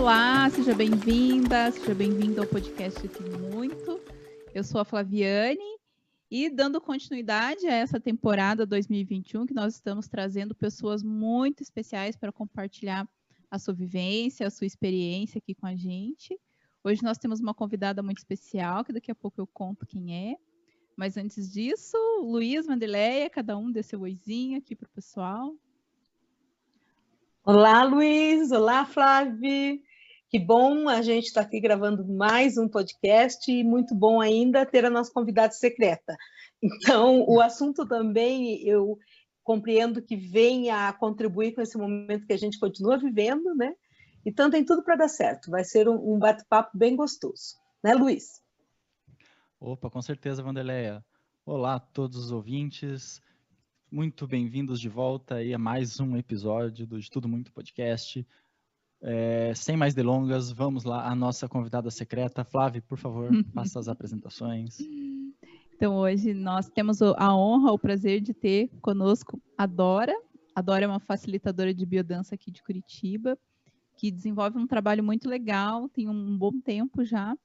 Olá, seja bem-vinda, seja bem-vindo ao podcast Tudo Muito. Eu sou a Flaviane e dando continuidade a essa temporada 2021, que nós estamos trazendo pessoas muito especiais para compartilhar a sua vivência, a sua experiência aqui com a gente. Hoje nós temos uma convidada muito especial, que daqui a pouco eu conto quem é. Mas antes disso, Luiz, Vanderleia, cada um dê seu oizinho aqui para o pessoal. Olá, Luiz. Olá, Flávia. Que bom a gente estar aqui gravando mais um podcast e muito bom ainda ter a nossa convidada secreta. Então, o assunto também eu compreendo que vem a contribuir com esse momento que a gente continua vivendo, né? Então, tem tudo para dar certo. Vai ser um bate-papo bem gostoso. Né, Luiz? Opa, com certeza, Vanderleia. Olá a todos os ouvintes. Muito bem-vindos de volta aí a mais um episódio do De Tudo Muito Podcast. Sem mais delongas, vamos lá, a nossa convidada secreta. Flávia, por favor, faça as apresentações. Então, hoje nós temos a honra, o prazer de ter conosco a Dora. A Dora é uma facilitadora de biodança aqui de Curitiba, que desenvolve um trabalho muito legal, tem um bom tempo já,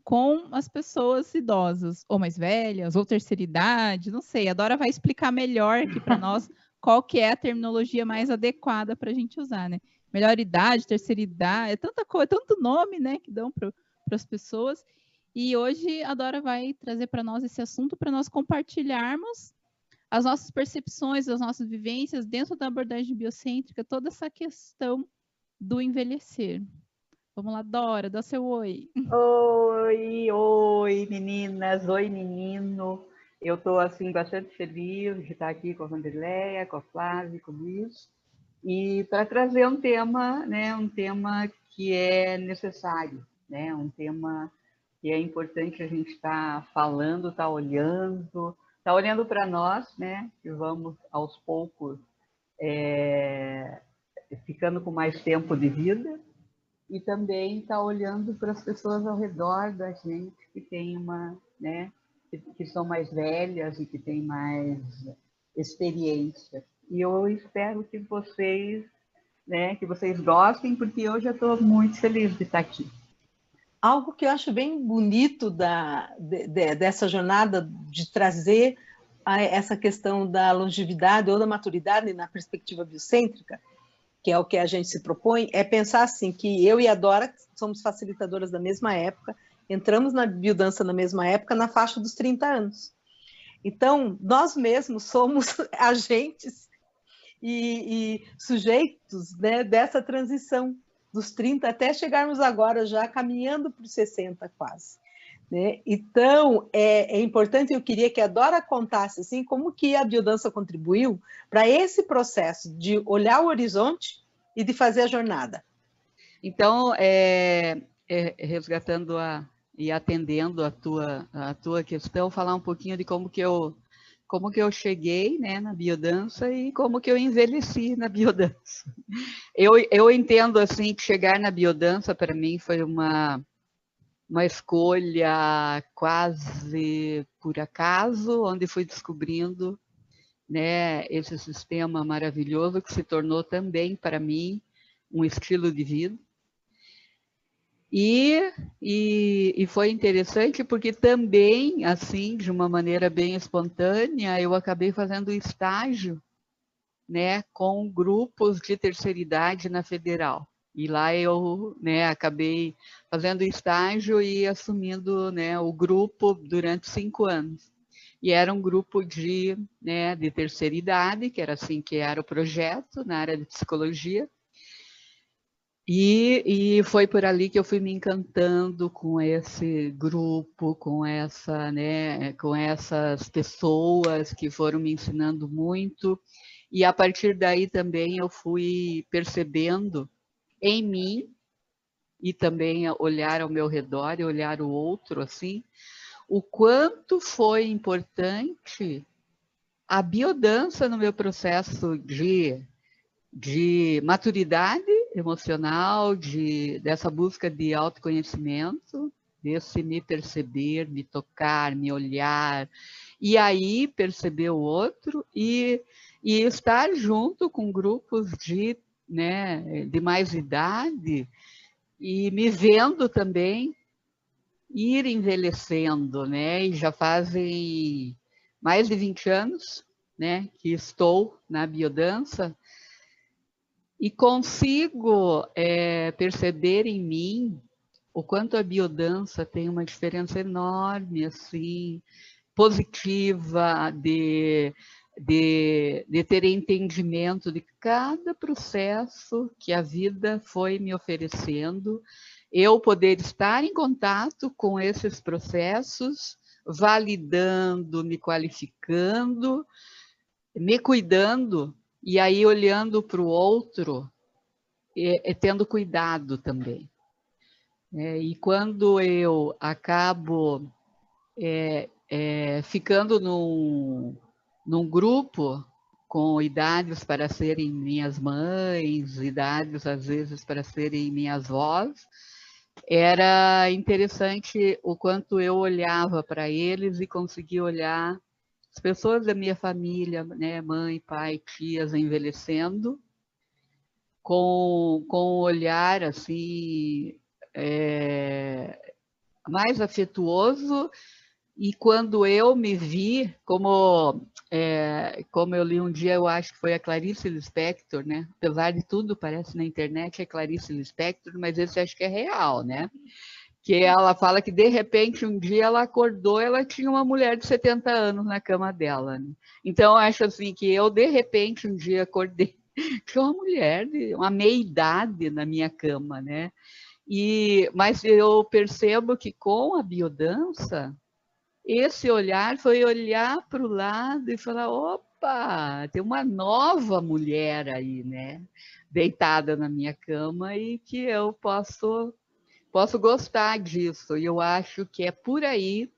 com as pessoas idosas, ou mais velhas, ou terceira idade, não sei. A Dora vai explicar melhor aqui para nós qual que é a terminologia mais adequada para a gente usar, né? Melhor idade, terceira idade, é tanta coisa, tanto nome, né, que dão para as pessoas. E hoje a Dora vai trazer para nós esse assunto para nós compartilharmos as nossas percepções, as nossas vivências dentro da abordagem biocêntrica, toda essa questão do envelhecer. Vamos lá, Dora, dá seu oi. Oi, meninas, oi, menino. Eu estou, assim, bastante feliz de estar aqui com a Vanderleia, com a Flávia, com o Luiz, e para trazer um tema, né, um tema que é necessário, né, um tema que é importante a gente estar falando, estar olhando para nós, né, que vamos, aos poucos, ficando com mais tempo de vida, e também está olhando para as pessoas ao redor da gente que tem né, que são mais velhas e que têm mais experiência. E eu espero que vocês, né, que vocês gostem, porque eu já estou muito feliz de estar aqui. Algo que eu acho bem bonito dessa jornada de trazer essa questão da longevidade ou da maturidade na perspectiva biocêntrica, que é o que a gente se propõe, é pensar assim, que eu e a Dora somos facilitadoras da mesma época, entramos na biodança na mesma época, na faixa dos 30 anos. Então, nós mesmos somos agentes e sujeitos, né, dessa transição dos 30 até chegarmos agora já caminhando para os 60 quase. Né? Então, é importante, eu queria que a Dora contasse assim, como que a biodança contribuiu para esse processo de olhar o horizonte e de fazer a jornada. Então, resgatando e atendendo a tua questão, falar um pouquinho de como que eu cheguei, né, na biodança e como que eu envelheci na biodança. Eu entendo assim que chegar na biodança para mim foi uma escolha quase por acaso, onde fui descobrindo, né, esse sistema maravilhoso que se tornou também para mim um estilo de vida. E foi interessante porque também, assim, de uma maneira bem espontânea, eu acabei fazendo estágio, né, com grupos de terceira idade na Federal. E lá eu, né, acabei fazendo estágio e assumindo, né, o grupo durante 5 anos. E era um grupo de terceira idade, que era assim que era o projeto na área de psicologia. E foi por ali que eu fui me encantando com esse grupo, com essas pessoas que foram me ensinando muito. E a partir daí também eu fui percebendo em mim e também olhar ao meu redor e olhar o outro assim, o quanto foi importante a biodança no meu processo de maturidade emocional, dessa busca de autoconhecimento, desse me perceber, me tocar, me olhar, e aí perceber o outro e estar junto com grupos de mais idade, e me vendo também ir envelhecendo, né? E já fazem mais de 20 anos, né, que estou na biodança e consigo perceber em mim o quanto a biodança tem uma diferença enorme, assim, positiva, de ter entendimento de cada processo que a vida foi me oferecendo, eu poder estar em contato com esses processos, validando, me qualificando, me cuidando, e aí olhando para o outro, tendo cuidado também. E quando eu acabo ficando num grupo com idades para serem minhas mães, idades às vezes para serem minhas avós, era interessante o quanto eu olhava para eles e conseguia olhar as pessoas da minha família, né, mãe, pai, tias envelhecendo, com um olhar assim mais afetuoso. E quando eu me vi, como eu li um dia, eu acho que foi a Clarice Lispector, né? Apesar de tudo, parece na internet é Clarice Lispector, mas esse acho que é real, né? Que ela fala que, de repente, um dia ela acordou, ela tinha uma mulher de 70 anos na cama dela. Né? Então, eu acho assim que eu, de repente, um dia acordei, tinha uma mulher de uma meia-idade na minha cama, né? Mas eu percebo que com a biodança, esse olhar foi olhar para o lado e falar, opa, tem uma nova mulher aí, né? Deitada na minha cama e que eu posso gostar disso. E eu acho que é por aí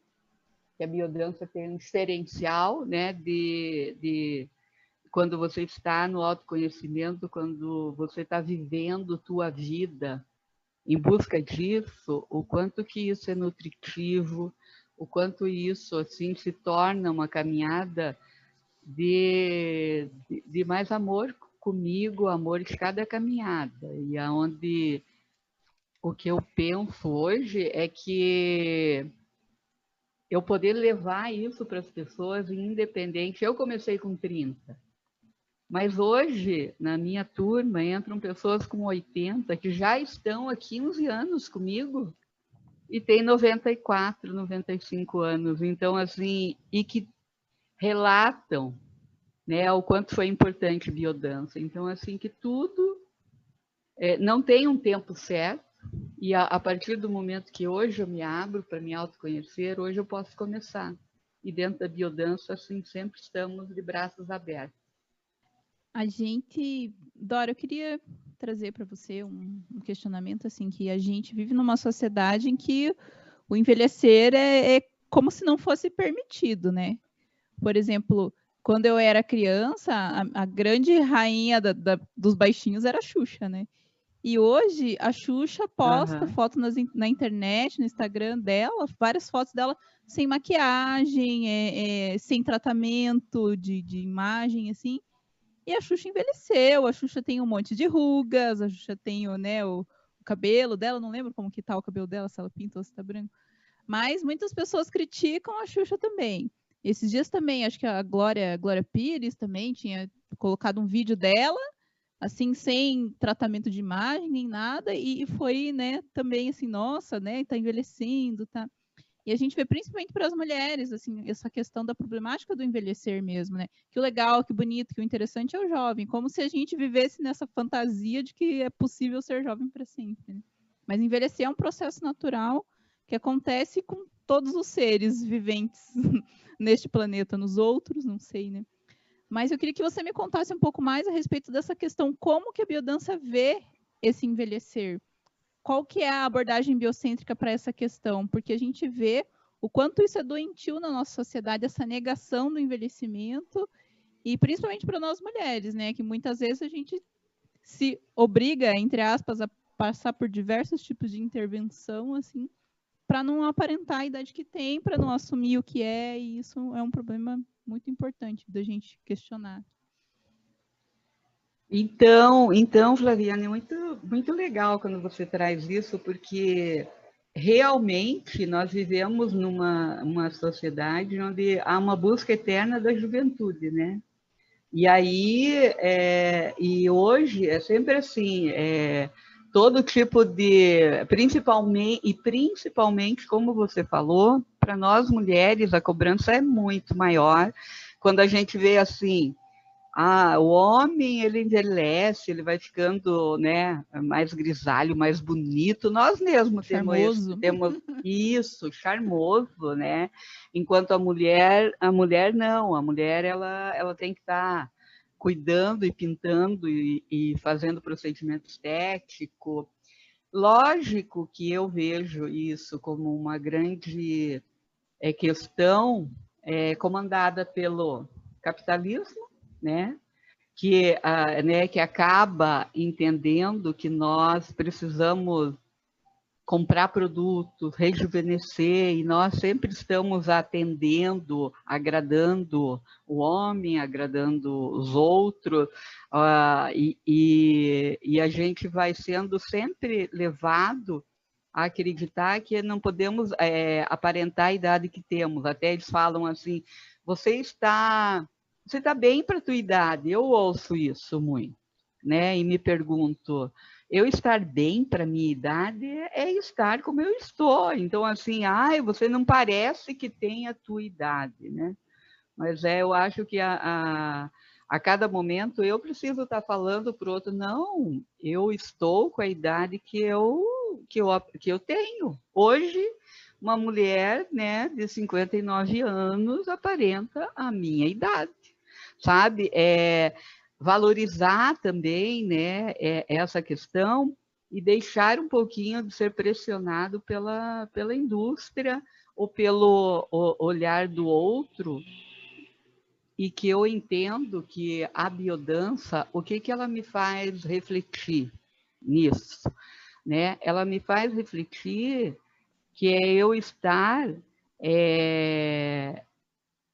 que a biodança tem um diferencial, né? De quando você está no autoconhecimento, quando você está vivendo tua vida em busca disso, o quanto que isso é nutritivo, o quanto isso assim se torna uma caminhada de mais amor comigo, amor de cada caminhada, e aonde o que eu penso hoje é que eu poder levar isso para as pessoas independente. Eu comecei com 30, mas hoje, na minha turma, entram pessoas com 80 que já estão há 15 anos comigo e tem 94, 95 anos. Então, assim, e que relatam, né, o quanto foi importante biodança. Então, assim, que tudo não tem um tempo certo, e a partir do momento que hoje eu me abro para me autoconhecer, hoje eu posso começar. E dentro da biodança, assim, sempre estamos de braços abertos. A gente, Dora, eu queria trazer para você um questionamento, assim, que a gente vive numa sociedade em que o envelhecer é como se não fosse permitido, né? Por exemplo, quando eu era criança, a grande rainha dos baixinhos era a Xuxa, né? E hoje a Xuxa posta foto na internet, no Instagram dela, várias fotos dela sem maquiagem, sem tratamento de imagem, assim. E a Xuxa envelheceu, a Xuxa tem um monte de rugas, a Xuxa tem o cabelo dela, não lembro como que tá o cabelo dela, se ela pinta ou se tá branco. Mas muitas pessoas criticam a Xuxa também. Esses dias também, acho que a Glória Pires também tinha colocado um vídeo dela, assim, sem tratamento de imagem nem nada, e foi, né, também assim, nossa, né, tá envelhecendo, tá. E a gente vê principalmente para as mulheres, assim, essa questão da problemática do envelhecer mesmo, né? Que o legal, que o bonito, que o interessante é o jovem, como se a gente vivesse nessa fantasia de que é possível ser jovem para sempre. Né? Mas envelhecer é um processo natural que acontece com todos os seres viventes neste planeta, nos outros, não sei, né? Mas eu queria que você me contasse um pouco mais a respeito dessa questão, como que a biodança vê esse envelhecer? Qual que é a abordagem biocêntrica para essa questão? Porque a gente vê o quanto isso é doentio na nossa sociedade, essa negação do envelhecimento, e principalmente para nós mulheres, né? Que muitas vezes a gente se obriga, entre aspas, a passar por diversos tipos de intervenção, assim, para não aparentar a idade que tem, para não assumir o que é, e isso é um problema muito importante da gente questionar. Então, Flaviana, é muito legal quando você traz isso, porque realmente nós vivemos numa sociedade onde há uma busca eterna da juventude, né? E aí, e hoje é sempre assim, todo tipo de, principalmente, como você falou, para nós mulheres a cobrança é muito maior quando a gente vê assim, o homem ele envelhece, ele vai ficando, né, mais grisalho, mais bonito. Nós mesmos Charmoso. temos isso, charmoso, né? Enquanto a mulher não, a mulher ela tem que estar cuidando e pintando e fazendo procedimento estético. Lógico que eu vejo isso como uma grande questão comandada pelo capitalismo, né? Que acaba entendendo que nós precisamos comprar produtos, rejuvenescer, e nós sempre estamos atendendo, agradando o homem, agradando os outros, e a gente vai sendo sempre levado a acreditar que não podemos aparentar a idade que temos. Até eles falam assim, você está bem para a tua idade. Eu ouço isso muito, né? E me pergunto, eu estar bem para a minha idade é estar como eu estou. Então, assim, você não parece que tem a tua idade, né? Mas eu acho que a cada momento eu preciso estar falando para o outro, não, eu estou com a idade que eu tenho. Hoje, uma mulher, né, de 59 anos aparenta a minha idade, sabe? Valorizar também, né, essa questão e deixar um pouquinho de ser pressionado pela indústria ou pelo olhar do outro, e que eu entendo que a biodança, o que ela me faz refletir nisso, né? Ela me faz refletir que é eu estar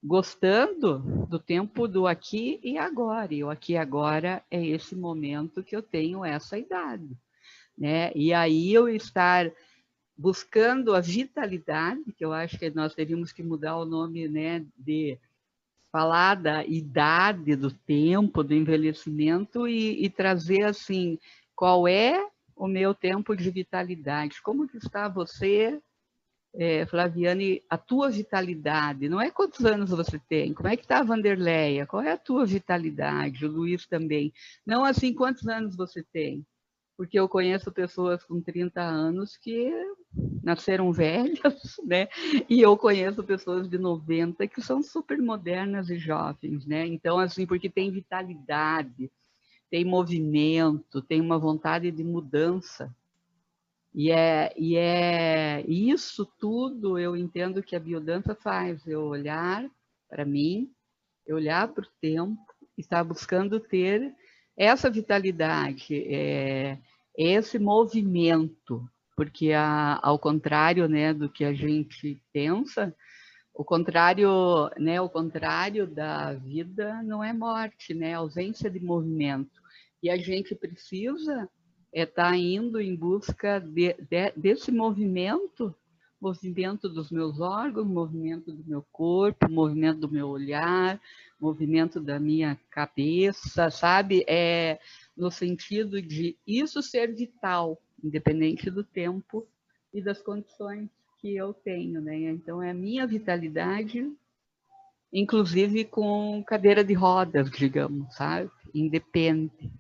gostando do tempo do aqui e agora. E o aqui e agora é esse momento que eu tenho essa idade, né? E aí eu estar buscando a vitalidade, que eu acho que nós teríamos que mudar o nome, né, de falar da idade, do tempo, do envelhecimento e trazer assim, qual é o meu tempo de vitalidade? Como que está você, Flaviane, a tua vitalidade? Não é quantos anos você tem, como é que está a Vanderleia? Qual é a tua vitalidade? O Luiz também. Não assim, quantos anos você tem? Porque eu conheço pessoas com 30 anos que nasceram velhas, né? E eu conheço pessoas de 90 que são super modernas e jovens, né? Então, assim, porque tem vitalidade, tem movimento, tem uma vontade de mudança. E isso tudo eu entendo que a biodança faz, eu olhar para mim, eu olhar para o tempo, estar buscando ter essa vitalidade, esse movimento, porque ao contrário, né, do que a gente pensa, o contrário da vida não é morte, né, ausência de movimento. E a gente precisa estar indo em busca desse movimento dos meus órgãos, movimento do meu corpo, movimento do meu olhar, movimento da minha cabeça, sabe? No sentido de isso ser vital, independente do tempo e das condições que eu tenho, né? Então, é a minha vitalidade, inclusive com cadeira de rodas, digamos, sabe? Independe.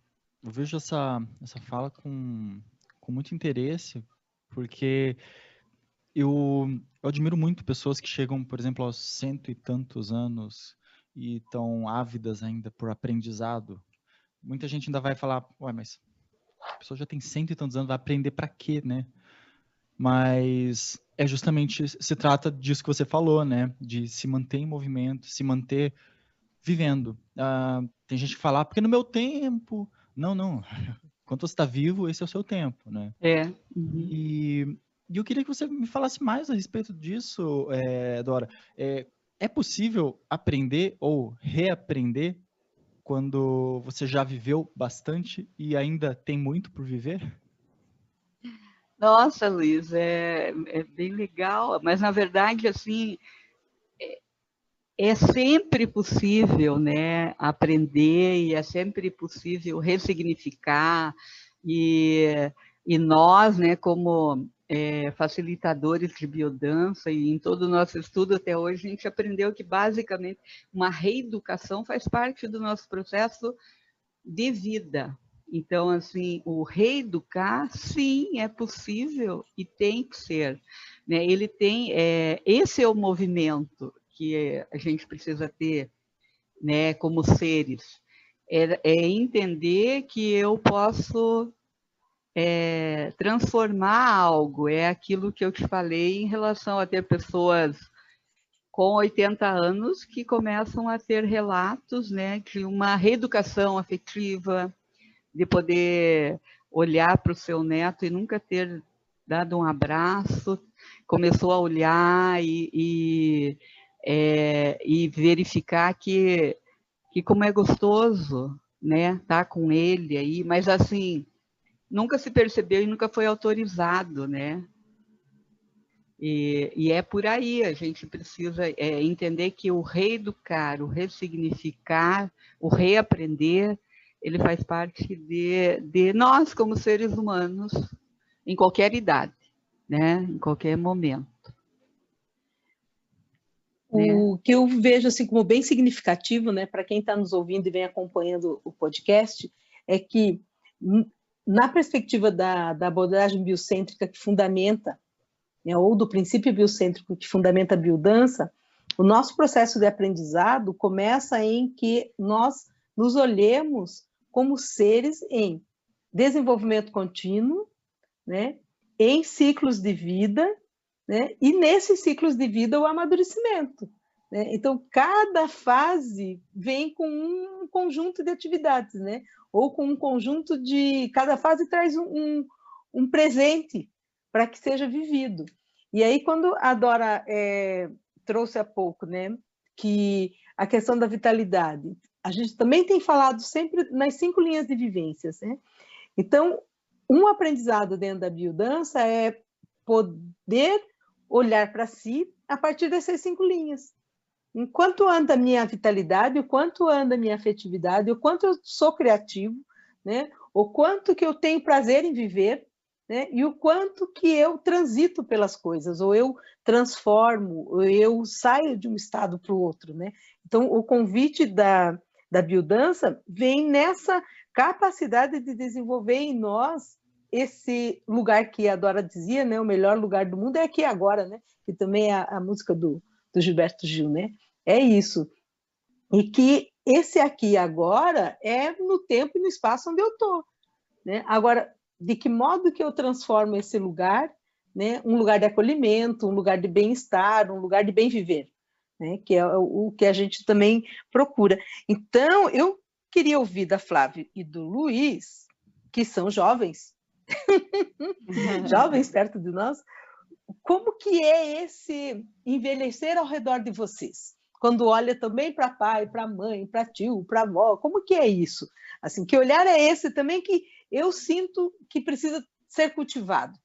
Eu vejo essa fala com muito interesse, porque eu admiro muito pessoas que chegam, por exemplo, aos 100 e tantos anos e estão ávidas ainda por aprendizado. Muita gente ainda vai falar, ué, mas a pessoa já tem 100 e tantos anos, vai aprender para quê, né? Mas é justamente, se trata disso que você falou, né? De se manter em movimento, se manter vivendo. Tem gente que fala, porque no meu tempo... Não. Enquanto você está vivo, esse é o seu tempo, né? Uhum. E eu queria que você me falasse mais a respeito disso, Dora. É possível aprender ou reaprender? quando você já viveu bastante e ainda tem muito por viver? Nossa, Luiz, é bem legal, mas na verdade, assim, é sempre possível, né, aprender e é sempre possível ressignificar e nós, né, como facilitadores de biodança e em todo o nosso estudo até hoje, a gente aprendeu que basicamente uma reeducação faz parte do nosso processo de vida. Então, assim, o reeducar, sim, é possível e tem que ser, né? Ele tem, esse é o movimento que a gente precisa ter, né, como seres, é entender que eu posso transformar algo, é aquilo que eu te falei em relação a ter pessoas com 80 anos que começam a ter relatos, né, de uma reeducação afetiva, de poder olhar para o seu neto e nunca ter dado um abraço, começou a olhar e verificar que como é gostoso, né, estar com ele aí, mas assim, nunca se percebeu e nunca foi autorizado, né? E é por aí, a gente precisa entender que o reeducar, o ressignificar, o reaprender, ele faz parte de nós como seres humanos, em qualquer idade, né? Em qualquer momento. O que eu vejo assim como bem significativo, né, para quem está nos ouvindo e vem acompanhando o podcast, é que na perspectiva da abordagem biocêntrica que fundamenta, né, ou do princípio biocêntrico que fundamenta a biodança, o nosso processo de aprendizado começa em que nós nos olhemos como seres em desenvolvimento contínuo, né, em ciclos de vida, né, e nesses ciclos de vida o amadurecimento. Né? Então, cada fase vem com um conjunto de atividades, né? Ou com um conjunto de... Cada fase traz um presente para que seja vivido. E aí, quando a Dora trouxe há pouco, né, que a questão da vitalidade, a gente também tem falado sempre nas 5 linhas de vivências, né? Então, um aprendizado dentro da biodança é poder olhar para si a partir dessas 5 linhas. Enquanto anda a minha vitalidade, o quanto anda a minha afetividade, o quanto eu sou criativo, né? O quanto que eu tenho prazer em viver, né? E o quanto que eu transito pelas coisas, ou eu transformo, ou eu saio de um estado para o outro, né? Então, o convite da biodança vem nessa capacidade de desenvolver em nós esse lugar que a Dora dizia, né? O melhor lugar do mundo é aqui agora, né? Que também é a música do Gilberto Gil, né? É isso. E que esse aqui agora é no tempo e no espaço onde eu estou. Né? Agora, de que modo que eu transformo esse lugar, né? Um lugar de acolhimento, um lugar de bem-estar, um lugar de bem-viver, né? Que é o que a gente também procura. Então, eu queria ouvir da Flávia e do Luiz, que são jovens, jovens perto de nós, como que é esse envelhecer ao redor de vocês? Quando olha também para pai, para mãe, para tio, para avó, como que é isso? Assim, que olhar é esse também que eu sinto que precisa ser cultivado,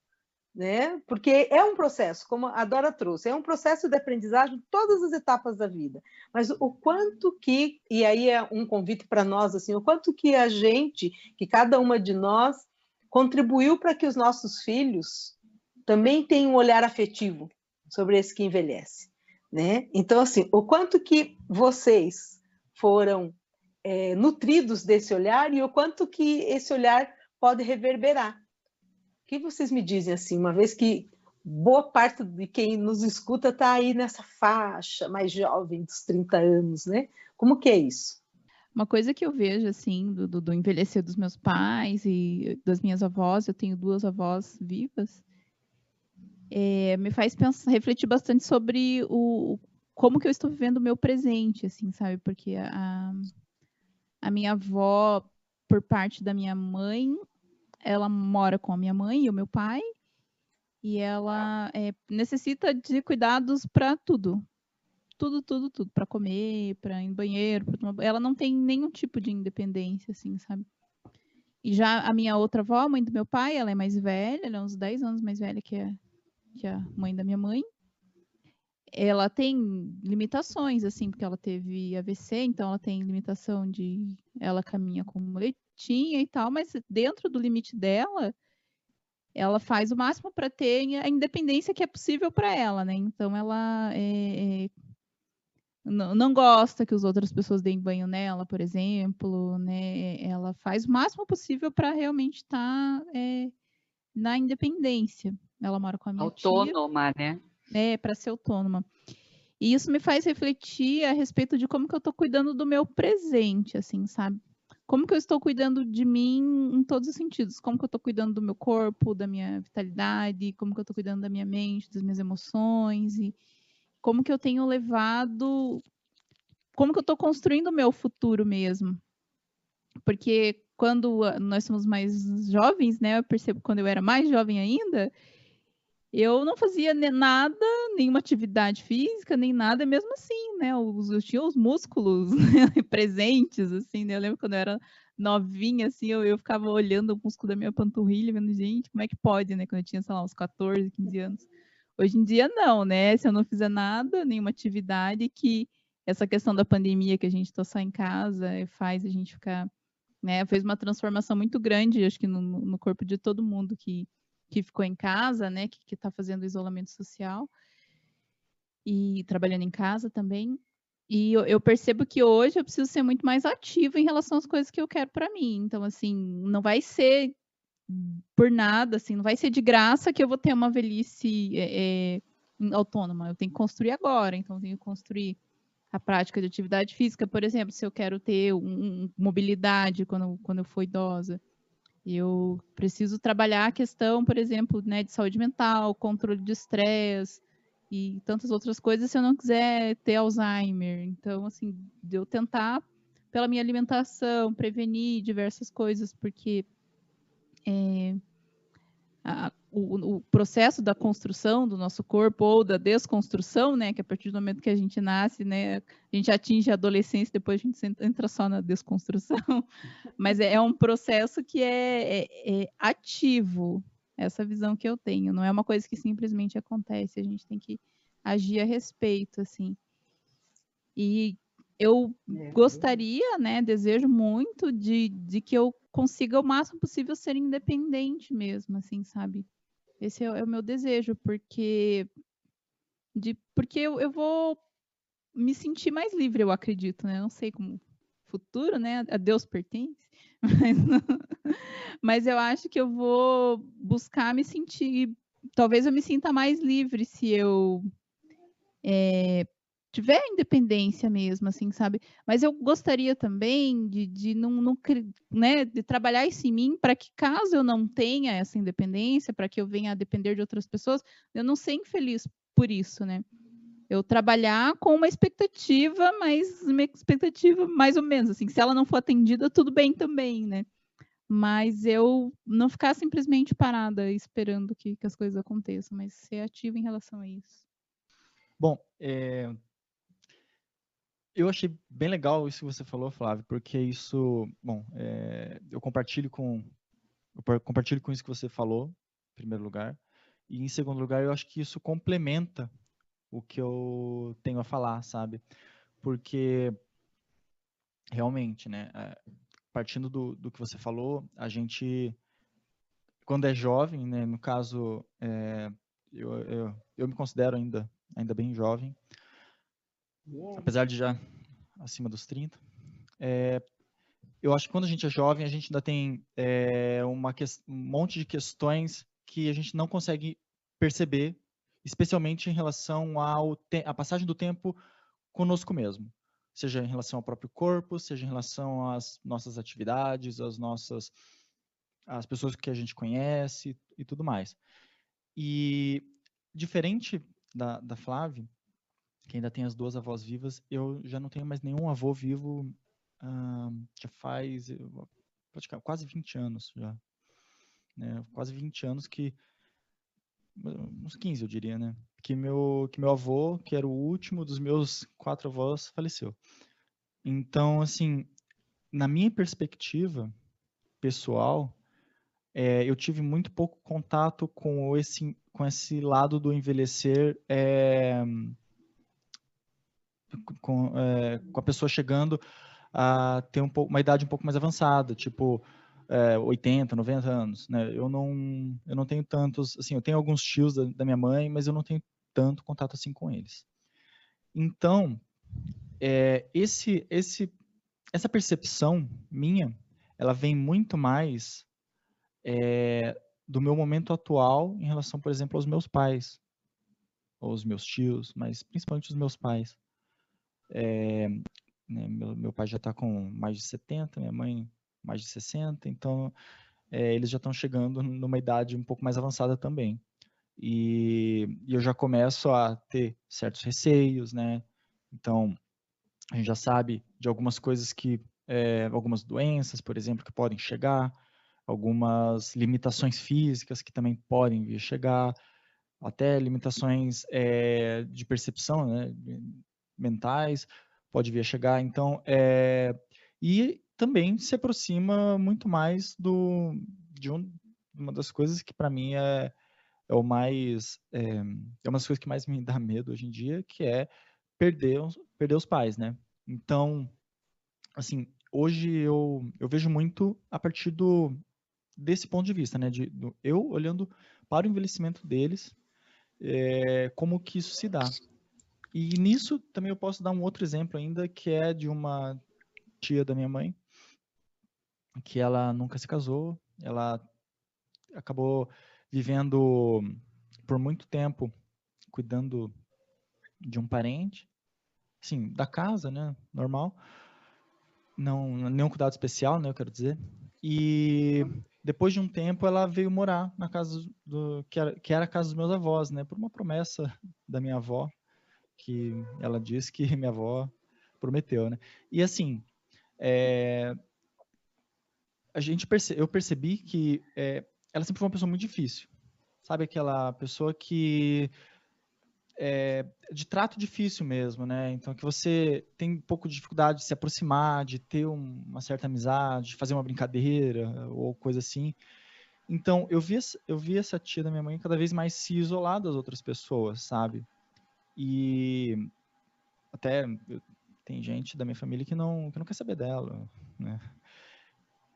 né? Porque é um processo, como a Dora trouxe, é um processo de aprendizagem em todas as etapas da vida. Mas o quanto que, e aí é um convite para nós, assim, o quanto que a gente, que cada uma de nós contribuiu para que os nossos filhos também tem um olhar afetivo sobre esse que envelhece, né? Então, assim, o quanto que vocês foram nutridos desse olhar e o quanto que esse olhar pode reverberar. O que vocês me dizem, assim, uma vez que boa parte de quem nos escuta está aí nessa faixa mais jovem dos 30 anos, né? Como que é isso? Uma coisa que eu vejo, assim, do envelhecer dos meus pais e das minhas avós, eu tenho 2 avós vivas, me faz pensar, refletir bastante sobre como que eu estou vivendo o meu presente, assim, sabe? Porque a minha avó, por parte da minha mãe, ela mora com a minha mãe e o meu pai, e ela necessita de cuidados para tudo. tudo, para comer, para ir no banheiro, pra tomar... Ela não tem nenhum tipo de independência, assim, sabe? E já a minha outra avó, a mãe do meu pai, ela é mais velha, ela é uns 10 anos mais velha que a mãe da minha mãe. Ela tem limitações, assim, porque ela teve AVC, então ela tem limitação de... Ela caminha com muletinha e tal, mas dentro do limite dela, ela faz o máximo para ter a independência que é possível para ela, né? Então ela não gosta que as outras pessoas deem banho nela, por exemplo, né? Ela faz o máximo possível para realmente estar na independência. Ela mora com a minha tia. Autônoma, né? Para ser autônoma. E isso me faz refletir a respeito de como que eu estou cuidando do meu presente, assim, sabe? Como que eu estou cuidando de mim em todos os sentidos. Como que eu estou cuidando do meu corpo, da minha vitalidade, como que eu estou cuidando da minha mente, das minhas emoções, e como que eu tenho levado... Como que eu estou construindo o meu futuro mesmo. Porque quando nós somos mais jovens, né? Eu percebo que quando eu era mais jovem ainda, eu não fazia nada, nenhuma atividade física, nem nada, mesmo assim, né? Eu tinha os músculos né, presentes, assim, né? Eu lembro quando eu era novinha, assim, eu ficava olhando o músculo da minha panturrilha, vendo, gente, como é que pode, né? Quando eu tinha, sei lá, uns 14, 15 anos. Hoje em dia, não, né? Se eu não fizer nada, nenhuma atividade, que essa questão da pandemia que a gente está só em casa faz a gente ficar, né? Fez uma transformação muito grande, acho que no corpo de todo mundo que ficou em casa, né, que está fazendo isolamento social e trabalhando em casa também. E eu percebo que hoje eu preciso ser muito mais ativa em relação às coisas que eu quero para mim. Então, assim, não vai ser por nada, assim, não vai ser de graça que eu vou ter uma velhice autônoma. Eu tenho que construir agora, então eu tenho que construir a prática de atividade física, por exemplo, se eu quero ter mobilidade quando eu for idosa. Eu preciso trabalhar a questão, por exemplo, né, de saúde mental, controle de estresse e tantas outras coisas se eu não quiser ter Alzheimer. Então, assim, de eu tentar, pela minha alimentação, prevenir diversas coisas, porque o processo da construção do nosso corpo ou da desconstrução, né, que a partir do momento que a gente nasce, né, a gente atinge a adolescência, depois a gente entra só na desconstrução, mas é um processo que é ativo, essa visão que eu tenho, não é uma coisa que simplesmente acontece, a gente tem que agir a respeito, assim. E eu gostaria, né, desejo muito de que eu consiga o máximo possível ser independente mesmo, assim, sabe? Esse é o meu desejo, porque eu vou me sentir mais livre, eu acredito, né? Não sei como futuro, né? A Deus pertence, mas eu acho que eu vou buscar me sentir, talvez eu me sinta mais livre se eu tiver independência mesmo, assim, sabe? Mas eu gostaria também de não né, de trabalhar isso em mim para que caso eu não tenha essa independência, para que eu venha a depender de outras pessoas, eu não ser infeliz por isso, né? Eu trabalhar com uma expectativa mais ou menos, assim, se ela não for atendida, tudo bem também, né? Mas eu não ficar simplesmente parada esperando que as coisas aconteçam, mas ser ativa em relação a isso. Bom, eu achei bem legal isso que você falou, Flávio, porque isso, bom, eu compartilho com isso que você falou, em primeiro lugar, e em segundo lugar, eu acho que isso complementa o que eu tenho a falar, sabe? Porque realmente, né, partindo do que você falou, a gente, quando é jovem, né, no caso, eu me considero ainda bem jovem, apesar de já acima dos 30. Eu acho que quando a gente é jovem, a gente ainda tem um monte de questões que a gente não consegue perceber, especialmente em relação à passagem do tempo conosco mesmo. Seja em relação ao próprio corpo, seja em relação às nossas atividades, às pessoas que a gente conhece e tudo mais. E diferente da Flávia, que ainda tem as duas avós vivas, eu já não tenho mais nenhum avô vivo já faz praticamente quase 20 anos já. Né? Quase 20 anos que uns 15, eu diria, né? Que meu avô, que era o último dos meus 4 avós, faleceu. Então, assim, na minha perspectiva pessoal, eu tive muito pouco contato com esse lado do envelhecer, com a pessoa chegando a ter uma idade um pouco mais avançada, tipo 80, 90 anos, né? Eu não tenho tantos, assim, eu tenho alguns tios da minha mãe, mas eu não tenho tanto contato assim com eles. Então, essa percepção minha, ela vem muito mais do meu momento atual em relação, por exemplo, aos meus pais, ou aos meus tios, mas principalmente os meus pais. Né, meu pai já está com mais de 70, minha mãe mais de 60, então eles já estão chegando numa idade um pouco mais avançada também. E eu já começo a ter certos receios, né? Então, a gente já sabe de algumas coisas algumas doenças, por exemplo, que podem chegar, algumas limitações físicas que também podem vir chegar, até limitações de percepção, né, mentais, pode vir a chegar. Então, e também se aproxima muito mais de uma das coisas que para mim é uma das coisas que mais me dá medo hoje em dia, que é perder os pais, né? Então, assim, hoje eu vejo muito a partir desse ponto de vista, né? Eu olhando para o envelhecimento deles, como que isso se dá. E nisso também eu posso dar um outro exemplo ainda, que é de uma tia da minha mãe, que ela nunca se casou, ela acabou vivendo por muito tempo cuidando de um parente, assim, da casa, né, normal, não nenhum cuidado especial, né, eu quero dizer. E depois de um tempo ela veio morar na casa que era a casa dos meus avós, né, por uma promessa da minha avó, que ela disse que minha avó prometeu, né. E assim, eu percebi que ela sempre foi uma pessoa muito difícil, sabe, aquela pessoa que de trato difícil mesmo, né? Então que você tem um pouco de dificuldade de se aproximar, de ter uma certa amizade, de fazer uma brincadeira ou coisa assim. Então eu vi essa tia da minha mãe cada vez mais se isolar das outras pessoas, sabe? E até tem gente da minha família que não quer saber dela, né?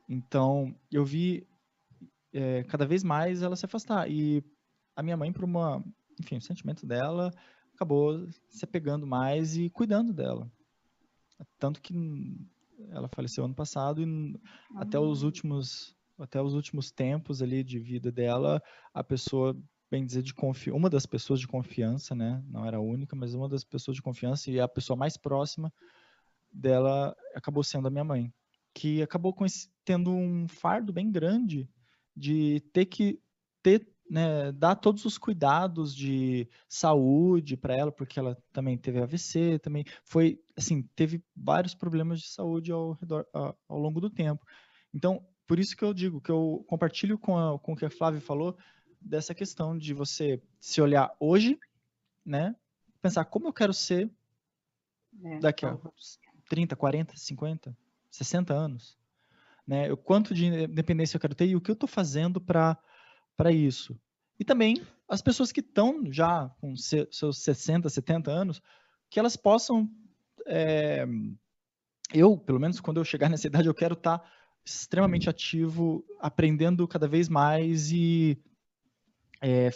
Então eu vi cada vez mais ela se afastar. E a minha mãe, enfim, o sentimento dela acabou se apegando mais e cuidando dela. Tanto que ela faleceu ano passado e até os últimos tempos ali de vida dela, a pessoa, bem dizer, uma das pessoas de confiança, né? Não era a única, mas uma das pessoas de confiança e a pessoa mais próxima dela acabou sendo a minha mãe, que acabou tendo um fardo bem grande de ter que né, dar todos os cuidados de saúde para ela, porque ela também teve AVC, também teve vários problemas de saúde ao longo do tempo. Então, por isso que eu digo que eu compartilho com o que a Flávia falou, dessa questão de você se olhar hoje, né, pensar como eu quero ser daqui a 30, 40, 50, 60 anos, né? O quanto de independência eu quero ter e o que eu estou fazendo para isso. E também as pessoas que estão já com seus 60, 70 anos, que elas possam, pelo menos quando eu chegar nessa idade, eu quero estar extremamente ativo, aprendendo cada vez mais e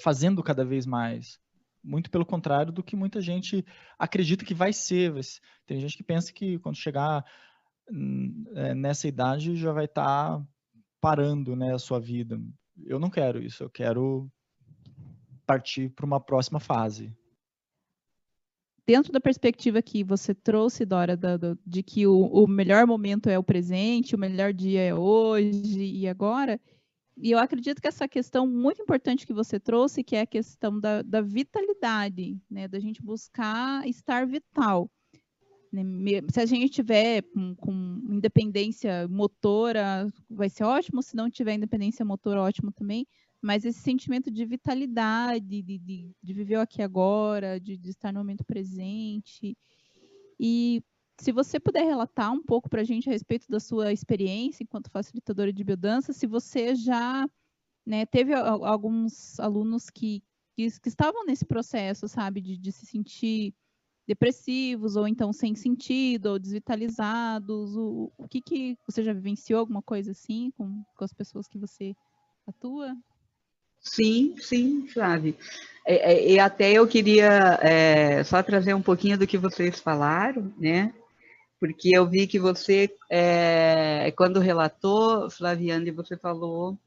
fazendo cada vez mais. Muito pelo contrário do que muita gente acredita que vai ser. Tem gente que pensa que quando chegar nessa idade já vai estar parando, né, a sua vida. Eu não quero isso, eu quero partir para uma próxima fase. Dentro da perspectiva que você trouxe, Dora, de que o melhor momento é o presente, o melhor dia é hoje e agora, e eu acredito que essa questão muito importante que você trouxe, que é a questão da vitalidade, né, da gente buscar estar vital. Se a gente tiver com independência motora, vai ser ótimo. Se não tiver independência motora, ótimo também. mas esse sentimento de vitalidade, de viver o aqui e agora, de estar no momento presente. E se você puder relatar um pouco para a gente a respeito da sua experiência enquanto facilitadora de biodança, se você já, né, teve alguns alunos que estavam nesse processo, sabe, de se sentir depressivos, ou então sem sentido, ou desvitalizados, o que você já vivenciou alguma coisa assim com as pessoas que você atua? Sim, sim, Flávio. E até eu queria só trazer um pouquinho do que vocês falaram, né? Porque eu vi que você, quando relatou, Flaviane, você falou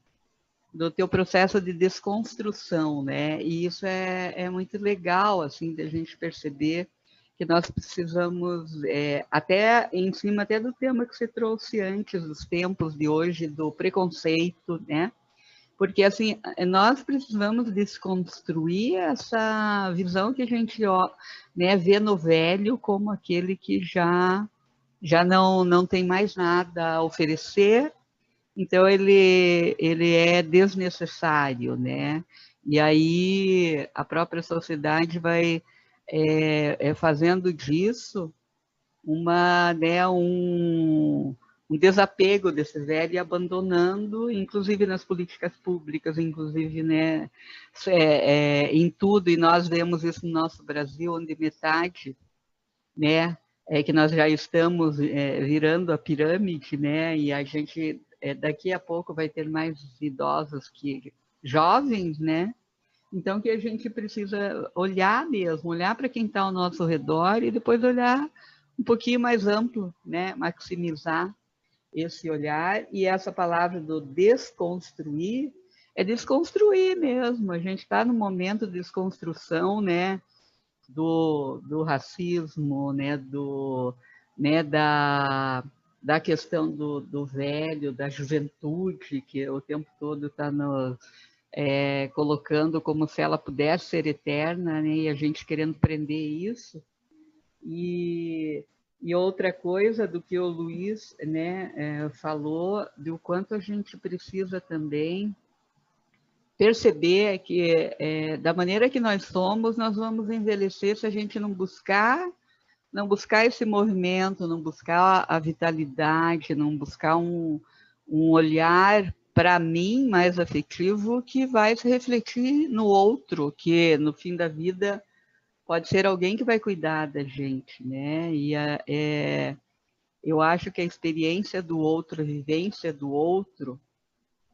do teu processo de desconstrução, né? E isso é muito legal, assim, da gente perceber que nós precisamos, até em cima até do tema que você trouxe antes, dos tempos de hoje, do preconceito, né? Porque, assim, nós precisamos desconstruir essa visão que a gente, né, vê no velho como aquele que já não tem mais nada a oferecer, então ele é desnecessário, né? E aí a própria sociedade vai fazendo disso um desapego desse velho e abandonando, inclusive nas políticas públicas, inclusive, né, em tudo, e nós vemos isso no nosso Brasil, onde metade, né, que nós já estamos virando a pirâmide, né, e a gente daqui a pouco vai ter mais idosos que jovens, né, então que a gente precisa olhar mesmo, olhar para quem está ao nosso redor e depois olhar um pouquinho mais amplo, né, maximizar esse olhar, e essa palavra do desconstruir, é desconstruir mesmo, a gente está no momento de desconstrução, né, do racismo, né, da questão do velho, da juventude, que o tempo todo está nos colocando como se ela pudesse ser eterna, né, e a gente querendo prender isso. E outra coisa do que o Luiz, né, falou, do quanto a gente precisa também perceber que da maneira que nós somos, nós vamos envelhecer se a gente não buscar esse movimento, não buscar a vitalidade, não buscar um olhar, para mim, mais afetivo, que vai se refletir no outro, que no fim da vida pode ser alguém que vai cuidar da gente, né? E eu acho que a experiência do outro, a vivência do outro,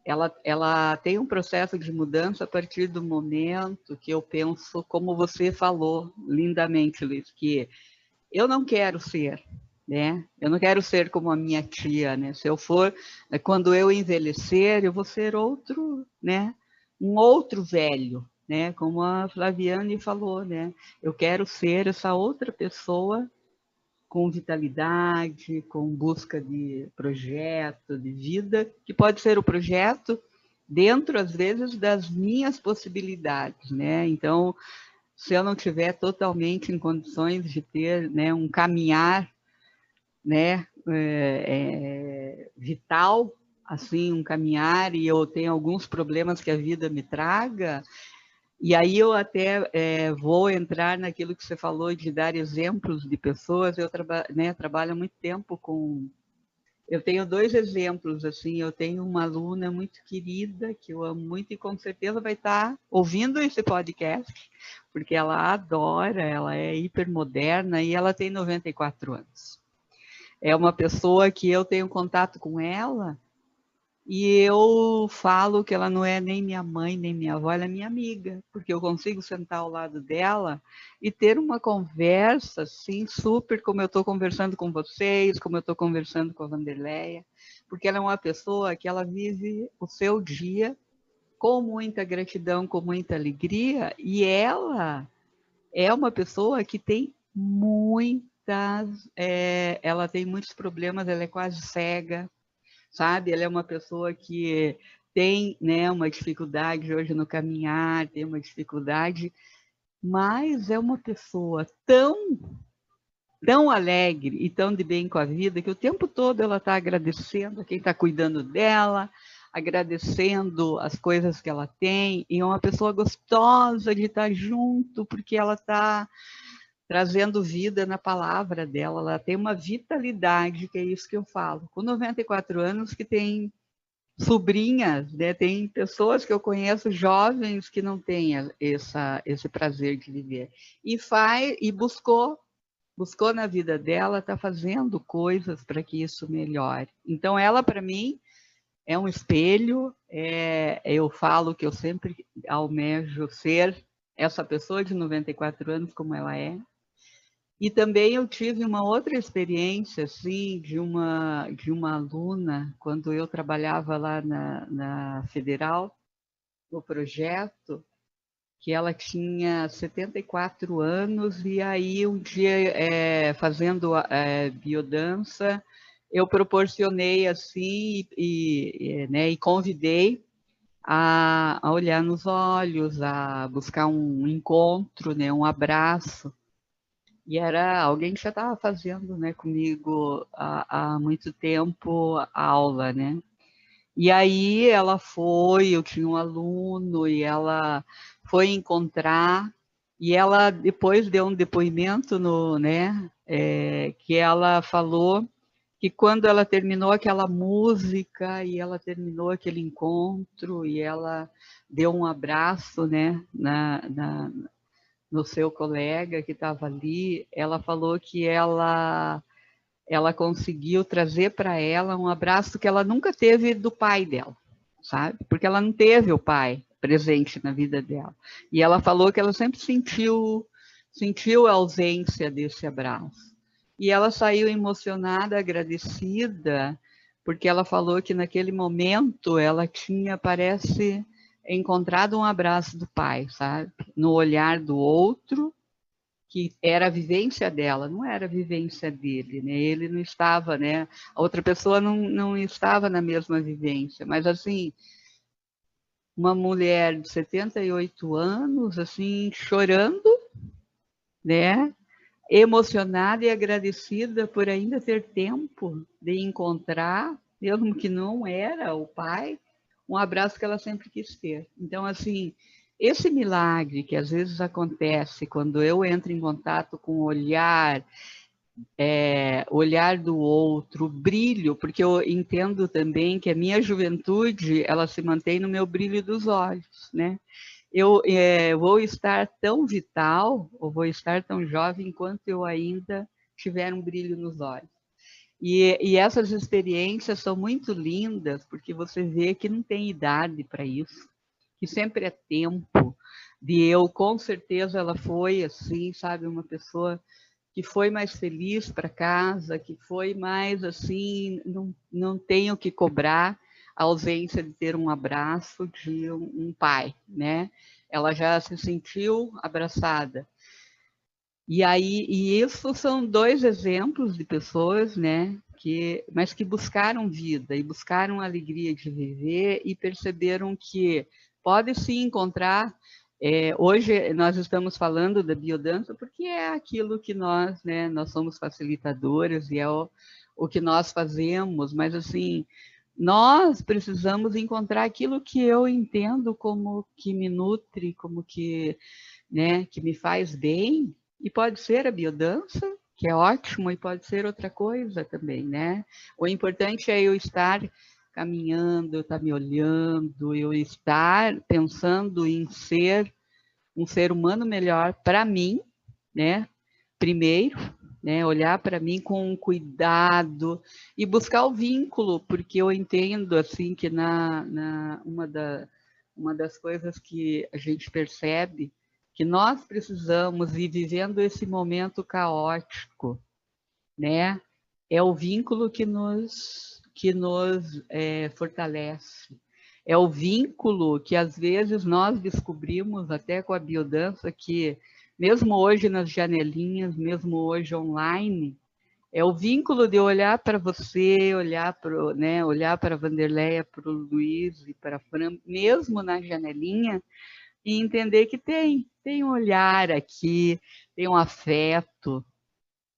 ela tem um processo de mudança a partir do momento que eu penso, como você falou lindamente, Luiz, que eu não quero ser, né? Eu não quero ser como a minha tia, né? Se eu for, quando eu envelhecer, eu vou ser outro, né? Um outro velho, né? Como a Flaviane falou, né? Eu quero ser essa outra pessoa com vitalidade, com busca de projeto, de vida, que pode ser o projeto dentro, às vezes, das minhas possibilidades, né? Então, se eu não tiver totalmente em condições de ter, né, um caminhar, né, vital, assim, um caminhar, e eu tenho alguns problemas que a vida me traga, e aí eu até vou entrar naquilo que você falou de dar exemplos de pessoas. Eu trabalho há muito tempo com... Eu tenho 2 exemplos, assim, eu tenho uma aluna muito querida, que eu amo muito, e com certeza vai estar ouvindo esse podcast, porque ela adora, ela é hipermoderna e ela tem 94 anos. É uma pessoa que eu tenho contato com ela e eu falo que ela não é nem minha mãe, nem minha avó, ela é minha amiga, porque eu consigo sentar ao lado dela e ter uma conversa, assim, super como eu estou conversando com vocês, como eu estou conversando com a Wanderleia, porque ela é uma pessoa que ela vive o seu dia com muita gratidão, com muita alegria, e ela é uma pessoa que tem ela tem muitos problemas, ela é quase cega, sabe? Ela é uma pessoa que tem, né, uma dificuldade hoje no caminhar, tem uma dificuldade, mas é uma pessoa tão alegre e tão de bem com a vida que o tempo todo ela está agradecendo a quem está cuidando dela, agradecendo as coisas que ela tem, e é uma pessoa gostosa de estar junto, porque ela está trazendo vida na palavra dela, ela tem uma vitalidade, que é isso que eu falo. Com 94 anos, que tem sobrinhas, né? Tem pessoas que eu conheço, jovens, que não têm esse prazer de viver. E buscou na vida dela, está fazendo coisas para que isso melhore. Então, ela, para mim, é um espelho. Eu falo que eu sempre almejo ser essa pessoa de 94 anos como ela é. E também eu tive uma outra experiência, assim, de uma aluna, quando eu trabalhava lá na Federal, no projeto, que ela tinha 74 anos, e aí um dia, fazendo biodança, eu proporcionei, assim, e convidei a olhar nos olhos, a buscar um encontro, né, um abraço. E era alguém que já estava fazendo, né, comigo há muito tempo aula, né? E aí ela foi, eu tinha um aluno, e ela foi encontrar, e ela depois deu um depoimento que ela falou que quando ela terminou aquela música, e ela terminou aquele encontro, e ela deu um abraço, né, no seu colega que estava ali, ela falou que ela conseguiu trazer para ela um abraço que ela nunca teve do pai dela, sabe? Porque ela não teve o pai presente na vida dela. E ela falou que ela sempre sentiu a ausência desse abraço. E ela saiu emocionada, agradecida, porque ela falou que naquele momento ela tinha, parece, encontrado um abraço do pai, sabe? No olhar do outro, que era a vivência dela, não era a vivência dele, né? Ele não estava, né? A outra pessoa não estava na mesma vivência, mas assim, uma mulher de 78 anos, assim, chorando, né? Emocionada e agradecida por ainda ter tempo de encontrar, mesmo que não era o pai, um abraço que ela sempre quis ter. Então, assim, esse milagre que às vezes acontece quando eu entro em contato com o olhar do outro, o brilho, porque eu entendo também que a minha juventude, ela se mantém no meu brilho dos olhos, né? Eu vou estar tão vital, ou vou estar tão jovem, enquanto eu ainda tiver um brilho nos olhos. E essas experiências são muito lindas, porque você vê que não tem idade para isso, que sempre é tempo. Com certeza, ela foi assim, sabe, uma pessoa que foi mais feliz para casa, que foi mais assim, não tenho que cobrar a ausência de ter um abraço de um pai, né? Ela já se sentiu abraçada. E isso são dois exemplos de pessoas, né, mas que buscaram vida e buscaram a alegria de viver e perceberam que pode se encontrar. Hoje nós estamos falando da biodança porque é aquilo que nós, né, nós somos facilitadoras e é o que nós fazemos, mas assim, nós precisamos encontrar aquilo que eu entendo como que me nutre, como que, né, que me faz bem. E pode ser a biodança, que é ótimo, e pode ser outra coisa também, né? O importante é eu estar caminhando, eu estar me olhando, eu estar pensando em ser um ser humano melhor para mim, né? Primeiro, né? Olhar para mim com cuidado e buscar o vínculo, porque eu entendo assim que uma das coisas que a gente percebe que nós precisamos ir vivendo esse momento caótico, né? É o vínculo que nos fortalece. É o vínculo que às vezes nós descobrimos até com a biodança que mesmo hoje nas janelinhas, mesmo hoje online, é o vínculo de olhar para você, olhar para a Wanderleia, para o Luiz e para a Fran, mesmo na janelinha, e entender que tem um olhar aqui, tem um afeto,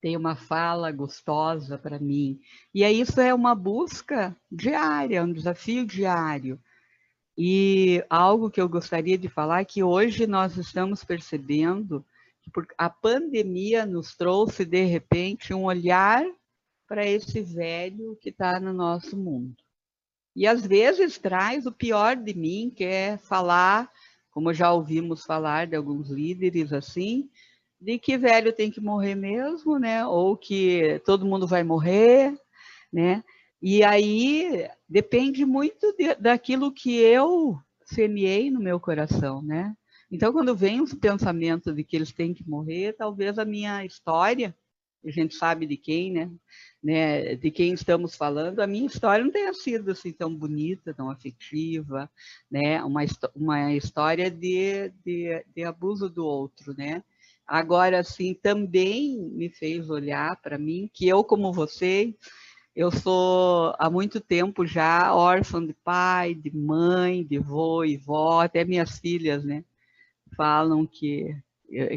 tem uma fala gostosa para mim. E aí isso é uma busca diária, um desafio diário. E algo que eu gostaria de falar é que hoje nós estamos percebendo que a pandemia nos trouxe, de repente, um olhar para esse velho que está no nosso mundo. E às vezes traz o pior de mim, que é falar, como já ouvimos falar de alguns líderes assim, de que velho tem que morrer mesmo, né? Ou que todo mundo vai morrer, né? E aí depende muito daquilo que eu semeei no meu coração, né? Então, quando vem o pensamento de que eles têm que morrer, talvez a minha história, a gente sabe de quem, né? De quem estamos falando, a minha história não tenha sido assim tão bonita, tão afetiva, né? Uma história de abuso do outro, né? Agora, assim, também me fez olhar para mim, que eu, como você, eu sou há muito tempo já órfã de pai, de mãe, de vô e vó, até minhas filhas, né? Falam que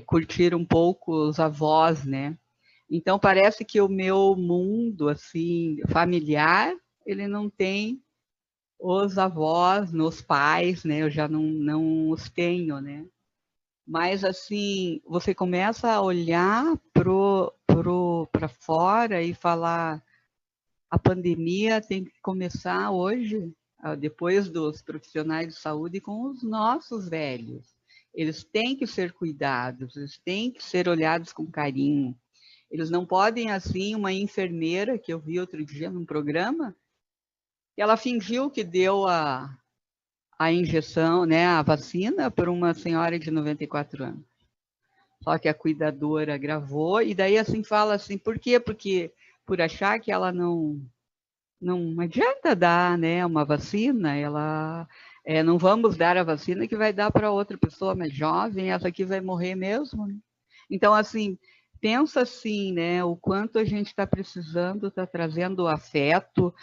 curtiram um pouco os avós, né? Então, parece que o meu mundo, assim, familiar, ele não tem os avós, os pais, né? Eu já não os tenho, né? Mas, assim, você começa a olhar para fora e falar, a pandemia tem que começar hoje, depois dos profissionais de saúde, com os nossos velhos. Eles têm que ser cuidados, eles têm que ser olhados com carinho. Eles não podem, assim, uma enfermeira, que eu vi outro dia num programa, que ela fingiu que deu a injeção, né, a vacina, para uma senhora de 94 anos. Só que a cuidadora gravou, e daí, assim, fala assim, por quê? Porque por achar que ela não adianta dar, né, uma vacina, não vamos dar a vacina que vai dar para outra pessoa mais jovem, essa aqui vai morrer mesmo, né? Então, assim, pensa assim, né, o quanto a gente está precisando, está trazendo afeto,